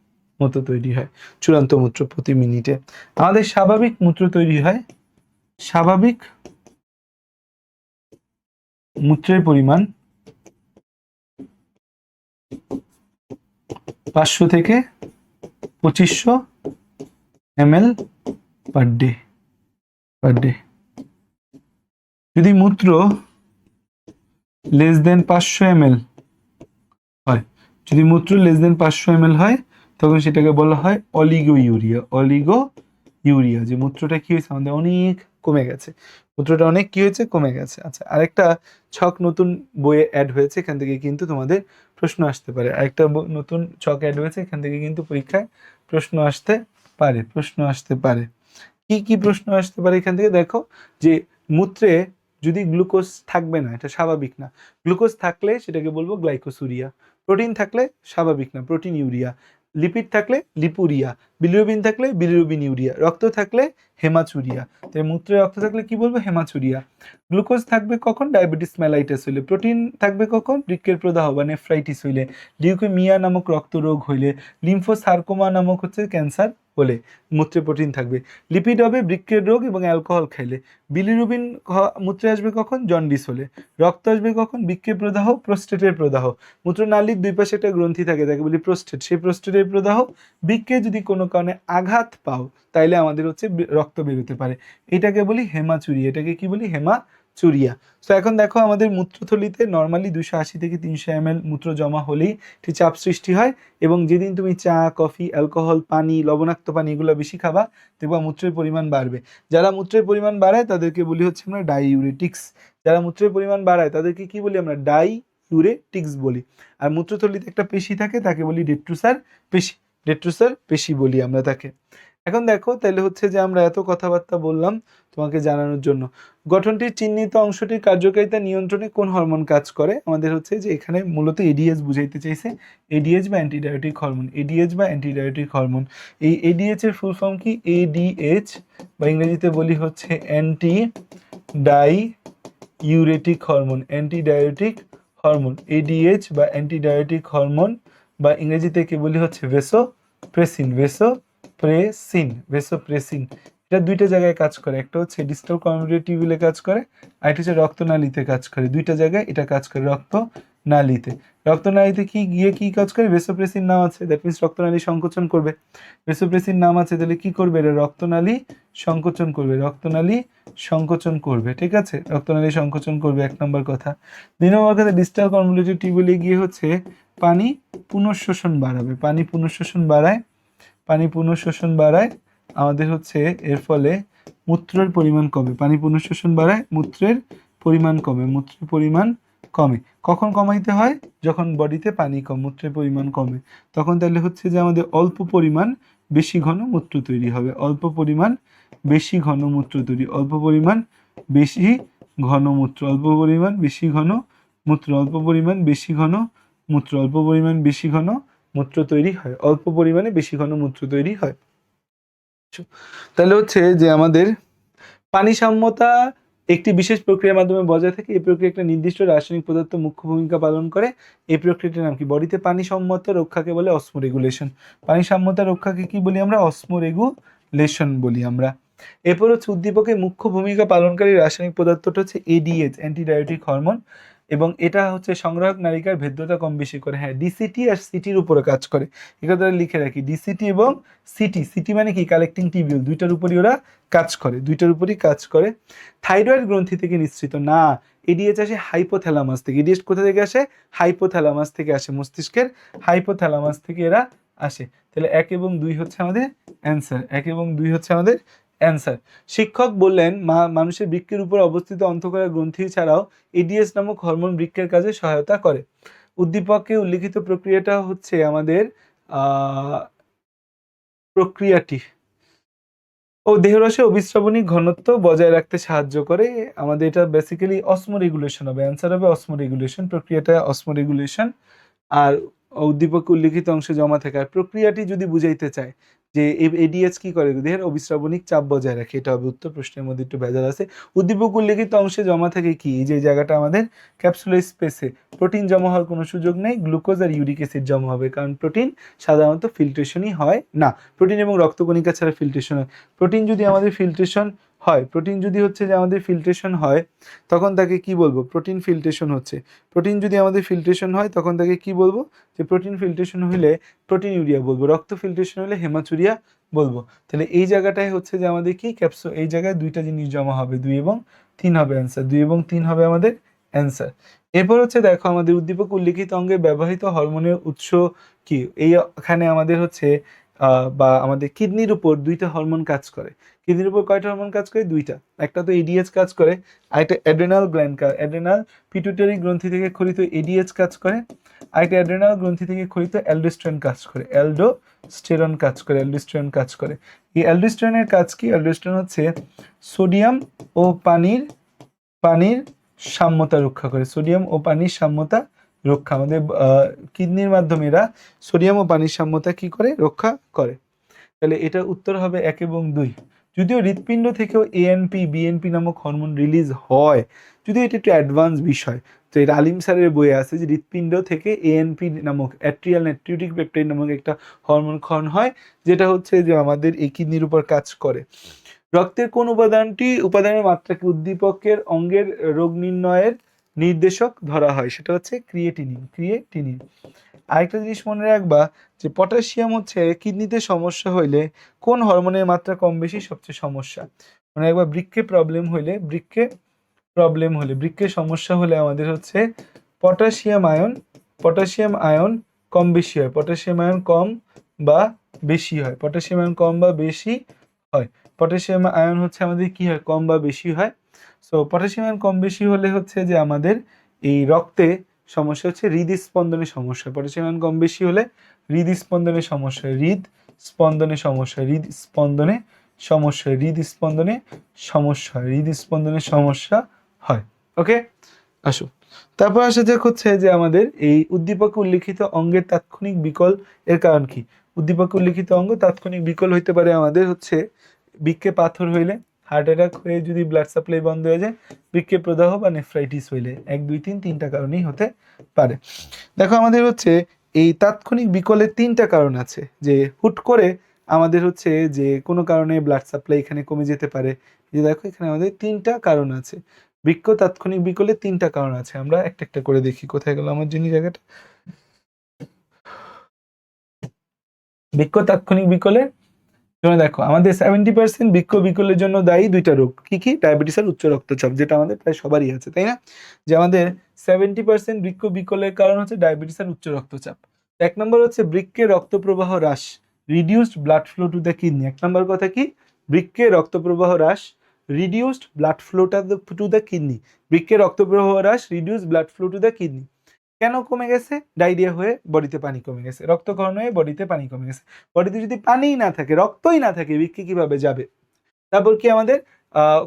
মতো তৈরি হয়, চূড়ান্ত মূত্র প্রতি মিনিটে। আমাদের স্বাভাবিক মূত্র তৈরি হয়, স্বাভাবিক মূত্রের পরিমাণ 500 থেকে 2500 ml পার ডে। যদি মূত্র লেস দেন 500 ml হয়, যদি মূত্র লেস দেন 500 ml হয়, তখন সেটাকে বলা হয় অলিগো ইউরিয়া। যে মূত্রটা কি হয়েছে আমাদের অনেক কমে গেছে, মূত্রটা অনেক কি হয়েছে, কমে গেছে। আচ্ছা, আরেকটা ছক নতুন বইয়ে অ্যাড হয়েছে, এখান থেকে কিন্তু তোমাদের প্রশ্ন আসতে পারে। আরেকটা নতুন ছক অ্যাড হয়েছে, এখান থেকে কিন্তু পরীক্ষায় প্রশ্ন আসতে পারে। কি প্রশ্ন আসতে পারে এখান থেকে? দেখো, যে মূত্রে যদি গ্লুকোজ থাকবে না, এটা স্বাভাবিক না। গ্লুকোজ থাকলে সেটাকে বলবো গ্লাইকোসুরিয়া। প্রোটিন থাকলে স্বাভাবিক না, প্রোটিন ইউরিয়া। লিপিড থাকলে লিপুরিয়া। বিলিরুবিন থাকলে বিলিরুবিন ইউরিয়া। রক্ত থাকলে হেমাচুরিয়া। তাই মূত্রে রক্ত থাকলে কি বলবো? হেমাচুরিয়া। গ্লুকোজ থাকবে কখন? ডায়াবেটিস মেলাইটাস হইলে। প্রোটিন থাকবে কখন? বৃক্কের প্রদাহ বা নেফ্রাইটিস হইলে। লিউকেমিয়া নামক রক্তরোগ হইলে। লিম্ফোসার্কোমা নামক ক্যান্সার হলে মূত্রে প্রোটিন থাকবে। লিপিড হবে বৃক্কের রোগ এবং অ্যালকোহল খাইলে। বিলিরুবিন মূত্রে আসবে কখন? জন্ডিস হলে। রক্ত আসবে কখন? বৃক্কের প্রদাহ, প্রোস্টেটের প্রদাহ। মূত্রনালীর দুই পাশে একটা গ্রন্থি থাকে, তাকে বলি প্রোস্টেট। সেই প্রোস্টেটের প্রদাহ। বৃক্কে যদি কোনো কারণে আঘাত পাও, তাইলে আমাদের রক্ত বেরোতে পারে। এটাকে বলি হেমাচুরিয়া। এটাকে কি বলি? হেমাচুরিয়া। তো এখন দেখো, আমাদের মূত্রথলিতে নর্মালি 280 থেকে 300 ml মূত্র জমা হলেই একটি চাপ সৃষ্টি হয়, এবং যেদিন তুমি চা, কফি, অ্যালকোহল, পানি, লবণাক্ত পানি এগুলো বেশি খাবা, দেখবা মূত্রের পরিমাণ বাড়বে। যারা মূত্রের পরিমাণ বাড়ায় তাদেরকে বলি আমরা ডাইইউরেটিক্স। যারা মূত্রের পরিমাণ বাড়ায় তাদেরকে কি বলি আমরা? ডাইইউরেটিক্স বলি। আর মূত্রথলিতে একটা পেশি থাকে, তাকে বলি ডেট্রুসার পেশি বলি আমরা তাকে। এখন দেখো, তাহলে যে আমরা এত কথাবার্তা বললাম তোমাকে জানানোর জন্য। গঠনটির চিহ্নিত অংশটির কার্যকারিতা নিয়ন্ত্রণে কোন হরমোন কাজ করে? আমাদের যে এখানে মূলত এডিএস বুঝাইতে চাইছে। এডিএইচ বা অ্যান্টিডায়োটিক হরমোন। এই এডিএইচ এর ফুল ফর্ম কি? এডিএইচ বা ইংরেজিতে বলি অ্যান্টি ডাইইউরেটিক হরমোন। এডিএইচ বা অ্যান্টিডায়োটিক হরমোন, বা ইংরেজিতে কি বলি ভেসোপ্রেসিন। এটা দুইটা জায়গায় কাজ করে। একটা ডিস্টাল কনভলিউটেড টিউবুলে কাজ করে, আর একটা রক্তনালীতে কাজ করে। দুইটা জায়গায় এটা কাজ করে, রক্তনালীতে কি কাজ করে? ভেসোপ্রেসিন নাম আছে, দ্যাট মিনস রক্তনালী সংকোচন করবে। ভেসোপ্রেসিন নাম আছে, তাহলে কি করবে? এটা রক্তনালী সংকোচন করবে। ঠিক আছে, রক্তনালী সংকোচন করবে, 1 নম্বর কথা। 2 নম্বর কথা, ডিস্টাল কনভলিউটেড টিউবুলে গিয়ে পানি পুনঃশোষণ বাড়ায়। আমাদের এর ফলে মূত্রের পরিমাণ কমে। পানি পুনঃশোষণ বাড়ায়, মূত্রের পরিমাণ কমে। কখন কমাইতে হয়? যখন বডিতে পানি কম, মূত্রের পরিমাণ কমে, তখন তাহলে যে আমাদের অল্প পরিমাণ বেশি ঘন মূত্র তৈরি হবে। অল্প পরিমাণ বেশি ঘন মূত্র তৈরি হয়। অল্প পরিমাণে বেশি ঘন মূত্র তৈরি হয়। তাহলে যে আমাদের পানি সাম্যতা একটি বিশেষ প্রক্রিয়ার মাধ্যমে বজায় থাকে। এই প্রক্রিয়া একটা নির্দিষ্ট রাসায়নিক পদার্থ মুখ্য ভূমিকা পালন করে। এই প্রক্রিয়াটির নাম কি? বডিতে পানি সাম্যতা রক্ষাকে বলে অসমোরেগুলেশন। পানি সাম্যতা রক্ষাকে কি বলি আমরা? অসমোরেগুলেশন বলি আমরা। এরপর উদ্দীপকে মুখ্য ভূমিকা পালনকারী রাসায়নিক পদার্থটা এডিএইচ, অ্যান্টিডায়োটিক হরমোন, এবং এটা সংগ্রাহক নালিকার ভেদ্যতা কম বেশি করে। হ্যাঁ, ডিসিটি আর সিটির উপরে কাজ করে, এটা লিখে রাখি। ডিসিটি এবং সিটি মানে কি? Collecting tubule. দুইটার উপরই কাজ করে। থাইরয়েড গ্রন্থি থেকে নিঃসৃত না, এডিএইচ আসে হাইপোথ্যালামাস থেকে। এডিএইচ কোথা থেকে আসে? হাইপোথ্যালামাস থেকে আসে, মস্তিষ্কের হাইপোথ্যালামাস থেকে এরা আসে। তাহলে 1 এবং 2 আমাদের অ্যান্সার। শিক্ষক বললেন, মানুষের বৃক্কের উপর অবস্থিত অন্তঃকোষীয় গ্রন্থি ছাড়াও এডিএস নামক হরমোন বৃক্কের কাজে সহায়তা করে। উদ্দীপকে উল্লিখিত প্রক্রিয়াটা আমাদের প্রক্রিয়াটি দেহরসে অবিশ্রাবণী ঘনত্ব বজায় রাখতে সাহায্য করে। আমাদের এটা বেসিক্যালি অসমোরেগুলেশন হবে। অ্যান্সার হবে অসমোরেগুলেশন। প্রক্রিয়াটা অসমোরেগুলেশন। আর উদ্দীপক উল্লিখিত অংশে জমা থাকে। আর প্রক্রিয়াটি যদি বুঝাইতে চায় যে এডিএইচ কি করে, দেহের অবিশ্রাবণিক চাপ বজায় রাখে, এটা হবে উত্তর। প্রশ্নের মধ্যে একটু ভেজাল আছে। উদ্দীপক উল্লিখিত অংশে জমা থাকে কি, এই যে জায়গাটা আমাদের ক্যাপসুলার স্পেসে প্রোটিন জমা হওয়ার কোনো সুযোগ নেই, গ্লুকোজ আর ইউরিক অ্যাসিড জমা হবে, কারণ প্রোটিন সাধারণত ফিল্ট্রেশনই হয় না। প্রোটিন এবং রক্তকণিকা ছাড়া ফিল্ট্রেশন হয়। প্রোটিন যদি আমাদের ফিল্ট্রেশন হয়, প্রোটিন যদি হচ্ছে যে আমাদের ফিল্ট্রেশন হয়, তখন তাকে কি বলবো, প্রোটিন ফিল্ট্রেশন হচ্ছে। প্রোটিন যদি আমাদের ফিল্ট্রেশন হয় তখন তাকে কি বলবো, যে প্রোটিন ফিল্ট্রেশন হলে প্রোটিন ইউরিয়া বলবো, রক্ত ফিল্ট্রেশন হলে হেমাচুরিয়া বলবো। তাহলে এই জায়গাটায় হচ্ছে যে আমাদের কি ক্যাপসুল, এই জায়গায় দুইটা জিনিস জমা হবে, 2 এবং 3 হবে অ্যান্সার, 2 এবং 3 হবে আমাদের অ্যান্সার। এরপর হচ্ছে দেখো আমাদের উদ্দীপক উল্লিখিত অঙ্গে ব্যবহৃত হরমোনের উৎস কি, এইখানে আমাদের হচ্ছে বা আমাদের কিডনির উপর দুইটা হরমোন কাজ করে। কিডনির উপর কয়টা হরমোন কাজ করে, দুইটা। একটা তো এডিএইচ কাজ করে, আরেকটা অ্যাড্রেনাল গ্ল্যান্ড, অ্যাড্রেনাল পিটুইটারি গ্রন্থি থেকে খরিত এডিএইচ কাজ করে, আরেকটা অ্যাড্রেনাল গ্রন্থি থেকে খরিত অ্যালডোস্টেরন কাজ করে, অ্যালডোস্টেরন কাজ করে, অ্যালডোস্টেরন কাজ করে। এই অ্যালডোস্টেরনের কাজ কি, অ্যালডোস্টেরন হচ্ছে সোডিয়াম ও পানির পানির সাম্যতা রক্ষা করে, সোডিয়াম ও পানির সাম্যতা রক্ষা। আমাদের কিডনির মাধ্যমে এরা সোডিয়াম ও পানির সাম্যতা কি করে, রক্ষা করে। তাহলে এটা উত্তর হবে 1 এবং 2। যদিও হৃৎপিণ্ড থেকেও এএনপি বিএনপি নামক হরমোন রিলিজ হয়, যদিও এটা একটু অ্যাডভান্স বিষয়, তো এটা আলিম স্যারের বইয়ে আছে যে হৃৎপিণ্ড থেকে এএনপি নামক অ্যাট্রিয়াল নাইট্রিউটিক পেপটাইড নামক একটা হরমোন ক্ষরণ হয়, যেটা হচ্ছে যে আমাদের এই কিডনির উপর কাজ করে। রক্তের কোন উপাদানের মাত্রাকে উদ্দীপকের অঙ্গের রোগ নির্ণয়ের নির্দেশক ধরা হয়, সেটা হচ্ছে ক্রিয়েটিনিন। আরেকটা জিনিস মনে রাখবা যে পটাশিয়াম হচ্ছে কিডনিতে সমস্যা হইলে কোন হরমোনের মাত্রা কম বেশি সবচেয়ে সমস্যা, মানে একবার বৃক্কে সমস্যা হলে আমাদের হচ্ছে পটাশিয়াম আয়ন কম বেশি হয়, পটাশিয়াম আয়ন কম বা বেশি হয়, পটাশিয়াম আয়ন কম বা বেশি হয়। পটাশিয়াম আয়ন হচ্ছে আমাদের কি হয়, কম বা বেশি হয়। সো পটাশিয়াম আয়ন কম বেশি হলে হচ্ছে যে আমাদের এই রক্তে সমস্যা হচ্ছে হৃদস্পন্দনের সমস্যা, পটাশিয়াম আয়ন কম বেশি হলে হৃদস্পন্দনের সমস্যা, হৃদস্পন্দনে সমস্যা হয়। ওকে, আসো। তারপর আসা যাক হচ্ছে যে আমাদের এই উদ্দীপকে উল্লিখিত অঙ্গের তাৎক্ষণিক বিকল এর কারণ কি। উদ্দীপকে উল্লিখিত অঙ্গ তাৎক্ষণিক বিকল হইতে পারে আমাদের হচ্ছে বৃক্কে পাথর হইলে, হার্ট অ্যাটাক হয়ে যদি ব্লাড সাপ্লাই বন্ধ হয়ে যায়, বৃক্কে প্রদাহ বা নেফ্রাইটিস হইলে, 1 2 3 তিনটা কারণেই হতে পারে। দেখো আমাদের হচ্ছে এই তাৎক্ষণিক বিকলের 3টা কারণ আছে, যে হুট করে আমাদের হচ্ছে যে কোনো কারণে ব্লাড সাপ্লাই এখানে কমে যেতে পারে। যে দেখো এখানে আমাদের 3টা কারণ আছে, বৃক্ক তাৎক্ষণিক বিকলের 3টা কারণ আছে। আমরা একটা একটা করে দেখি, কোথায় গেল আমার জায়গাটা। বৃক্ক তাৎক্ষণিক বিকলের জন্য দেখো আমাদের 70% বৃক্ক বিকলের জন্য দায়ী 2টা রোগ, কি কি, ডায়াবেটিস আর উচ্চ রক্তচাপ, যেটা আমাদের প্রায় সবারই আছে, তাই না? যে আমাদের 70% বৃক্ক বিকলের কারণ হচ্ছে ডায়াবেটিস আর উচ্চ রক্তচাপ। 1 নম্বর হচ্ছে বৃক্কে রক্ত প্রবাহ হ্রাস, reduced blood flow to the kidney. 1 নম্বর কথা কি, বৃক্কে রক্ত প্রবাহ হ্রাস, reduced blood flow to the kidney. বৃক্কে রক্ত প্রবাহ হ্রাস, reduced blood flow to the kidney. কেন কমে গেছে, ডায়রিয়া হয়ে বডিতে পানি কমে গেছে, রক্তক্ষরণ হয়ে বডিতে পানি কমে গেছে। বডিতে যদি পানিই না থাকে, রক্তই না থাকে, বৃক্কে কিভাবে যাবে? তারপর কি আমাদের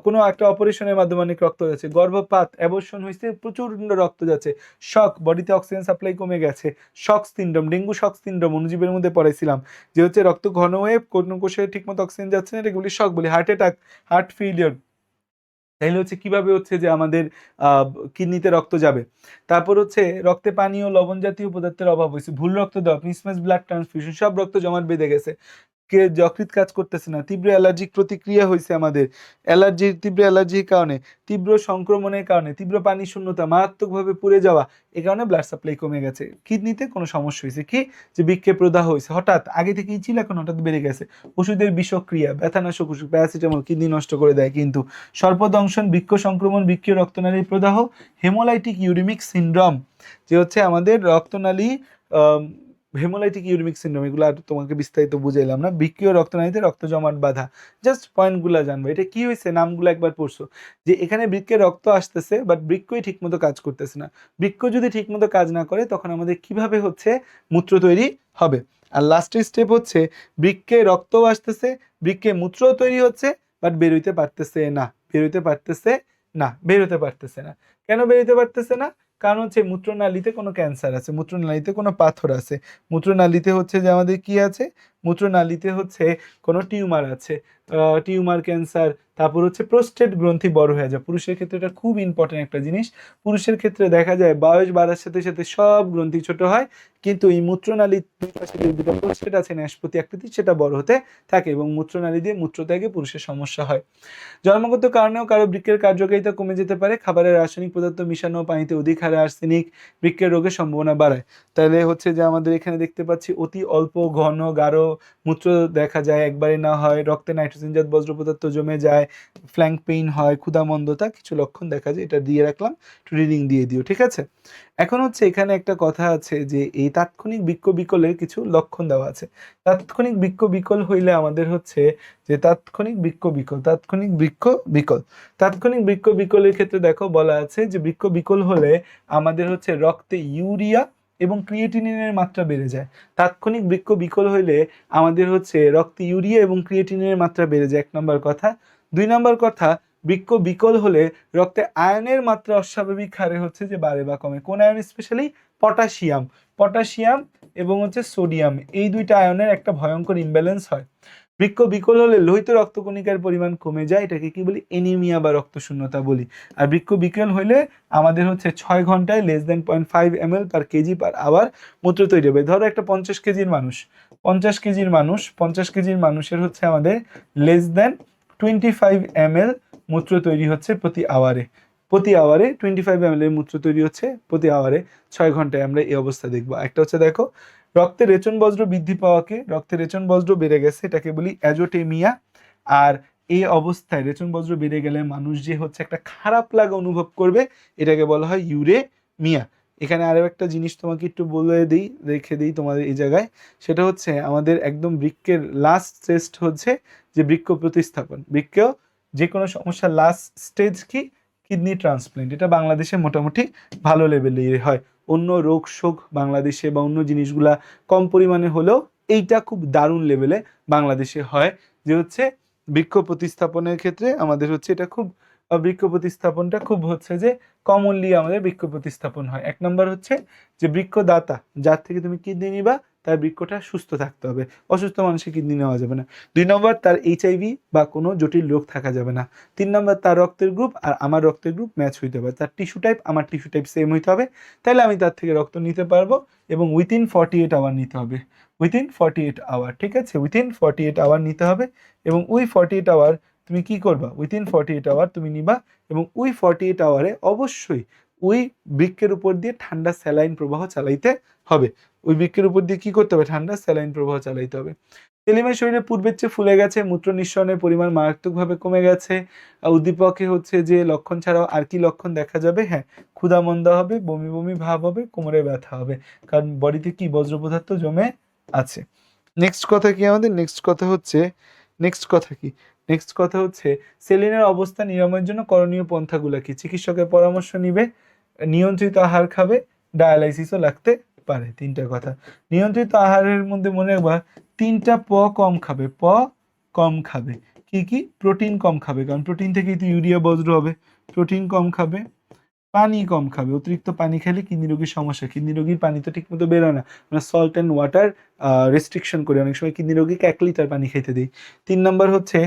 কোনো একটা অপারেশনের মাধ্যমে অনেক রক্ত যাচ্ছে, গর্ভপাত, অ্যাবর্শন হয়েছে, প্রচুর রক্ত যাচ্ছে, শক, বডিতে অক্সিজেন সাপ্লাই কমে গেছে, shock syndrome, dengue shock syndrome অনুজীবের মধ্যে পড়াইছিলাম, যে হচ্ছে রক্ত ঘন হয়ে কোনো কোষে ঠিকমতো অক্সিজেন যাচ্ছে না, এগুলি শক বলি, হার্ট অ্যাটাক, হার্ট ফেলিওর। তাইলে হচ্ছে কিভাবে হচ্ছে যে আমাদের কিডনিতে রক্ত যাবে। তারপর হচ্ছে রক্তে পানি ও লবণ জাতীয় পদার্থের অভাব হয়েছে, ভুল রক্ত দেওয়া, মিসম্যাচ ব্লাড ট্রান্সফিউশন, সব রক্ত জমাট বেঁধে গেছে, যকৃৎ কাজ করতেছে না, তীব্র অ্যালার্জিক প্রতিক্রিয়া হয়েছে আমাদের, তীব্র অ্যালার্জির কারণে, তীব্র সংক্রমণের কারণে, তীব্র পানি শূন্যতা, মারাত্মকভাবে পুড়ে যাওয়া, এই কারণে ব্লাড সাপ্লাই কমে গেছে। কিডনিতে কোনো সমস্যা হয়েছে কি, যে বৃক্কে প্রদাহ হয়েছে, হঠাৎ আগে থেকেই ছিল এখন হঠাৎ বেড়ে গেছে, ওষুধের বিষক্রিয়া, ব্যথানাশক ওষুধ, প্যারাসিটামল কিডনি নষ্ট করে দেয় কিন্তু, সর্পদংশন, বৃক্ক সংক্রমণ, বৃক্কীয় রক্তনালীর প্রদাহ, হেমোলাইটিক ইউরিমিক সিনড্রোম, যে হচ্ছে আমাদের রক্তনালী হেমোলাইটিক ইউরিমিক সিনড্রোম, এগুলো আর তোমাকে বিস্তারিত বুঝাইলাম না। বৃক্কীয় রক্তনালীতে রক্ত জমাট বাঁধা, জাস্ট পয়েন্টগুলো জানবো, এটা কি হয়েছে, নামগুলো একবার পড়ছো, যে এখানে বৃক্কে রক্ত আসতেছে বাট বৃক্কই ঠিকমতো কাজ করতেছে না। বৃক্ক যদি ঠিকমতো কাজ না করে তখন আমাদের কিভাবে হচ্ছে মূত্র তৈরি হবে। আর লাস্টের স্টেপ হচ্ছে বৃক্কে রক্তও আসতেছে, বৃক্কে মূত্রও তৈরি হচ্ছে, বাট বেরোতে পারতেছে না। কেন বেরোতে পারতেছে না? কারণ হচ্ছে মূত্রনালীতে কোনো ক্যান্সার আছে, মূত্রনালীতে কোনো পাথর আছে, মূত্রনালীতে হচ্ছে যে আমাদের কি আছে, মূত্রনালীতে হচ্ছে কোনো টিউমার আছে, টিউমার, ক্যান্সার। তারপর হচ্ছে প্রোস্টেট গ্রন্থি বড় হয়ে যায়, পুরুষের ক্ষেত্রে এটা খুব ইম্পর্টেন্ট একটা জিনিস। পুরুষের ক্ষেত্রে দেখা যায় বয়স বাড়ার সাথে সাথে সব গ্রন্থি ছোট হয়, কিন্তু এই মূত্রনালীর দুই পাশে যে দুটো প্রোস্টেট আছে ন্যাসপতি আকৃতি, সেটা বড় হতে থাকে এবং মূত্রনালী দিয়ে মূত্রত্যাগে পুরুষের সমস্যা হয়। জন্মগত কারণেও কারো বৃক্কের কার্যকারিতা কমে যেতে পারে, খাবারের রাসায়নিক পদার্থ মিশানো, পানিতে অধিক হারে আর্সেনিক বৃক্কের রোগের সম্ভাবনা বাড়ায়। তাহলে হচ্ছে যে আমাদের এখানে দেখতে পাচ্ছি অতি অল্প ঘন গাঢ় মূত্র দেখা যায়, একবারে না হয়, রক্তে নাইট্রোজেনজাত বজ্র পদার্থ জমে যায়, ফ্ল্যাঙ্ক পেইন হয়, ক্ষুধামন্দতা, কিছু লক্ষণ দেখা যায়। এটা দিয়ে রাখলাম, একটু রিডিং দিয়ে দিও, ঠিক আছে। এখন হচ্ছে এখানে একটা কথা আছে যে এই তাৎক্ষণিক বৃক্ক বিকলের কিছু লক্ষণ দেওয়া আছে। তাৎক্ষণিক বৃক্ক বিকল হইলে আমাদের হচ্ছে যে তাৎক্ষণিক বৃক্ক বিকল, তাৎক্ষণিক বৃক্ক বিকল, তাৎক্ষণিক বৃক্ক বিকলের ক্ষেত্রে দেখো বলা আছে যে বৃক্ক বিকল হলে আমাদের হচ্ছে রক্তে ইউরিয়া এবং ক্রিয়েটিনিনের মাত্রা বেড়ে যায়। তাৎক্ষণিক বৃক্ক বিকল হইলে আমাদের হচ্ছে রক্তে ইউরিয়া এবং ক্রিয়েটিনিনের মাত্রা বেড়ে যায়, 1 নম্বর কথা। 2 নম্বর কথা, বৃক্ক বিকল হলে রক্তে আয়নের মাত্রা অস্বাভাবিক হারে হচ্ছে যে বাড়ে বা কমে। কোন আয়ন? স্পেশালি পটাশিয়াম, পটাশিয়াম এবং হচ্ছে সোডিয়াম, এই দুইটা আয়নের একটা ভয়ঙ্কর ইমব্যালেন্স হয়। বৃক্ক বিকল হলে লোহিত রক্তকণিকার পরিমাণ কমে যায়, এটাকে কি বলি? এনিমিয়া বা রক্তশূন্যতা বলি। আর বৃক্ক বিকল হলে আমাদের হচ্ছে 6 ঘন্টায় <0.5 ml per kg/h মূত্র তৈরি হবে। ধরো একটা 50 কেজির মানুষ, 50 কেজির মানুষের হচ্ছে আমাদের <25 ml মূত্র তৈরি হচ্ছে প্রতি আওয়ারে, 25 ml এর মূত্র তৈরি হচ্ছে প্রতি আওয়ারে। 6 ঘন্টায় আমরা এই অবস্থা দেখবো। একটা হচ্ছে দেখো, রক্তে রেচন বজ্র বৃদ্ধি পাওয়াকে, রক্তে রেচন বজ্র বেড়ে গেছে, এটাকে বলি অ্যাজোটেমিয়া। আর এই অবস্থায় রেচন বজ্র বেড়ে গেলে মানুষ যে হচ্ছে একটা খারাপ লাগা অনুভব করবে, এটাকে বলা হয় ইউরেমিয়া। এখানে আরো একটা জিনিস তোমাকে একটু বলে দিই, রেখে দিই তোমাদের এই জায়গায়, সেটা হচ্ছে আমাদের একদম বৃক্কের লাস্ট স্টেজ হচ্ছে যে বৃক্ক প্রতিস্থাপন। বৃক্ক যে কোনো সমস্যার লাস্ট স্টেজ কি? Kidney transplant. এটা বাংলাদেশে মোটামুটি ভালো লেভেলে হয়। অন্য রোগ শোক বাংলাদেশে বা অন্য জিনিসগুলা কম পরিমাণে হলেও এইটা খুব দারুণ লেভেলে বাংলাদেশে হয়, যে হচ্ছে বৃক্ক প্রতিস্থাপনের ক্ষেত্রে আমাদের হচ্ছে এটা খুব, বৃক্ক প্রতিস্থাপনটা খুব হচ্ছে যে কমনলি আমাদের বৃক্ক প্রতিস্থাপন হয়। 1 নম্বর হচ্ছে যে বৃক্কদাতা, যার থেকে তুমি কিডনি নিবা তার বৃক্কটা সুস্থ থাকতে হবে, অসুস্থ মানুষের কিডনি নেওয়া যাবে না। 2 নম্বর, তার এইচআইভি বা কোনো জটিল রোগ থাকা যাবে না। 3 নম্বর, তার রক্তের গ্রুপ আর আমার রক্তের গ্রুপ ম্যাচ হইতে হবে, তার টিস্যু টাইপ আমার টিস্যু টাইপ সেম হইতে হবে, তাহলে আমি তার থেকে রক্ত নিতে পারবো। এবং উইথিন 48 আওয়ার নিতে হবে, উইথিন 48 আওয়ার, ঠিক আছে, উইথিন 48 আওয়ার নিতে হবে। এবং ওই 48 আওয়ার তুমি কি করবা? উইথিন 48 আওয়ার তুমি নিবা, এবং ওই 48 আওয়ারে অবশ্যই ওই বৃক্কের উপর দিয়ে ঠান্ডা স্যালাইন প্রবাহ চালাইতে হবে। ওই বৃক্কের উপর দিয়ে কি করতে হবে? ঠান্ডা স্যালাইন প্রবাহ চালাইতে হবে। সেলিমের শরীরে পূর্বের চেয়ে ফুলে গেছে, মূত্র নিঃসরণের পরিমাণ মারাত্মকভাবে কমে গেছে। উদ্দীপকে হচ্ছে যে লক্ষণ ছাড়াও আর কি লক্ষণ দেখা যাবে? হ্যাঁ, ক্ষুধামন্দা হবে, বমি বমি ভাব হবে, কোমরে ব্যথা হবে, কারণ বডিতে কি বজ্র পদার্থ জমে আছে। নেক্সট কথা কি আমাদের? নেক্সট কথা হচ্ছে সেলিনের অবস্থা নিরাময়ের জন্য করণীয় পন্থাগুলো কি? চিকিৎসকের পরামর্শ নিবে, নিয়ন্ত্রিত আহার খাবে, ডায়ালাইসিসও লাগতে পারে। 3টা কথা। নিয়ন্ত্রিত আহারের মধ্যে মনে রাখবা 3টা কম খাবে, কম খাবে। কি কি? প্রোটিন কম খাবে, কারণ প্রোটিন থেকেই তো ইউরিয়া বজ্র হবে। প্রোটিন কম খাবে, পানি কম খাবে, অতিরিক্ত পানি খেলে কিডনি রোগীর সমস্যা, কিডনি রোগীর পানি তো ঠিক মতো বেরোয় না, আমরা সল্ট অ্যান্ড ওয়াটার রেস্ট্রিকশন করি, অনেক সময় কিডনি রোগীকে 1 লিটার পানি খেতে দিই। 3 নম্বর হচ্ছে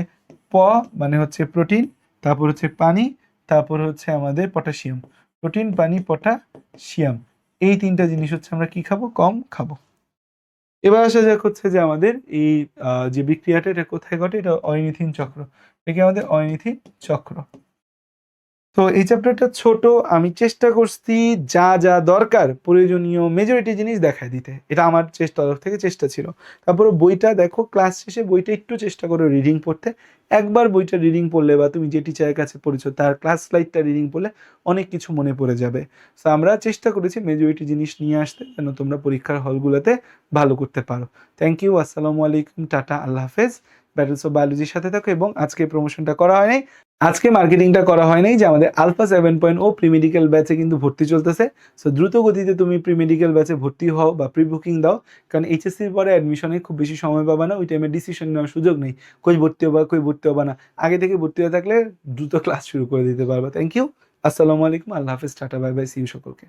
মানে হচ্ছে প্রোটিন, তারপর হচ্ছে পানি, তারপর হচ্ছে আমাদের পটাশিয়াম। প্রোটিন, পানি, পটাশিয়াম, এই 3টা জিনিস হচ্ছে আমরা কি খাবো? কম খাবো। এবার আসা যাক হচ্ছে যে আমাদের এই যে বিক্রিয়াটা, এটা কোথায় ঘটে? এটা অয়নিথিন চক্র, এটা কি আমাদের অয়নিথিন চক্র। তো এই চ্যাপ্টারটা ছোট, আমি চেষ্টা করছি যা যা দরকার প্রয়োজনীয় মেজরিটি জিনিস দেখায় দিতে, এটা আমার তরফ থেকে চেষ্টা ছিল। তারপরে বইটা দেখো, ক্লাস শেষে বইটা একটু চেষ্টা করো রিডিং পড়তে। একবার বইটা রিডিং পড়লে বা তুমি যে টিচারের কাছে পড়েছো তার ক্লাস স্লাইডটা রিডিং পড়লে অনেক কিছু মনে পড়ে যাবে। সো আমরা চেষ্টা করেছি মেজরিটি জিনিস নিয়ে আসতে, যেন তোমরা পরীক্ষার হলগুলোতে ভালো করতে পারো। থ্যাংক ইউ, আসসালামু আলাইকুম, টাটা, আল্লাহ হাফেজ। ব্যাটলস অফ বায়োলজির সাথে থাকো। এবং আজকে প্রমোশনটা করা হয় নাই, আজকে মার্কেটিংটা করা হয় নাই, যে আমাদের আলফা 7.0 প্রি মেডিকেল ব্যাচে কিন্তু ভর্তি চলতেছে। সো দ্রুত গতিতে তুমি প্রি মেডিকেল ব্যাচে ভর্তি হও বা প্রি বুকিং দাও, কারণ এইচএসসির পরে অ্যাডমিশনে খুব বেশি সময় পাবা না, ওই টাইমে ডিসিশন নেওয়ার সুযোগ নেই, কই ভর্তি হবা কই ভর্তি হবা না। আগে থেকে ভর্তি হয়ে থাকলে দ্রুত ক্লাস শুরু করে দিতে পারবা। থ্যাংক ইউ, আসসালামু আলাইকুম, আল্লাহ হাফেজ, tata, bye bye, see you সকলকে।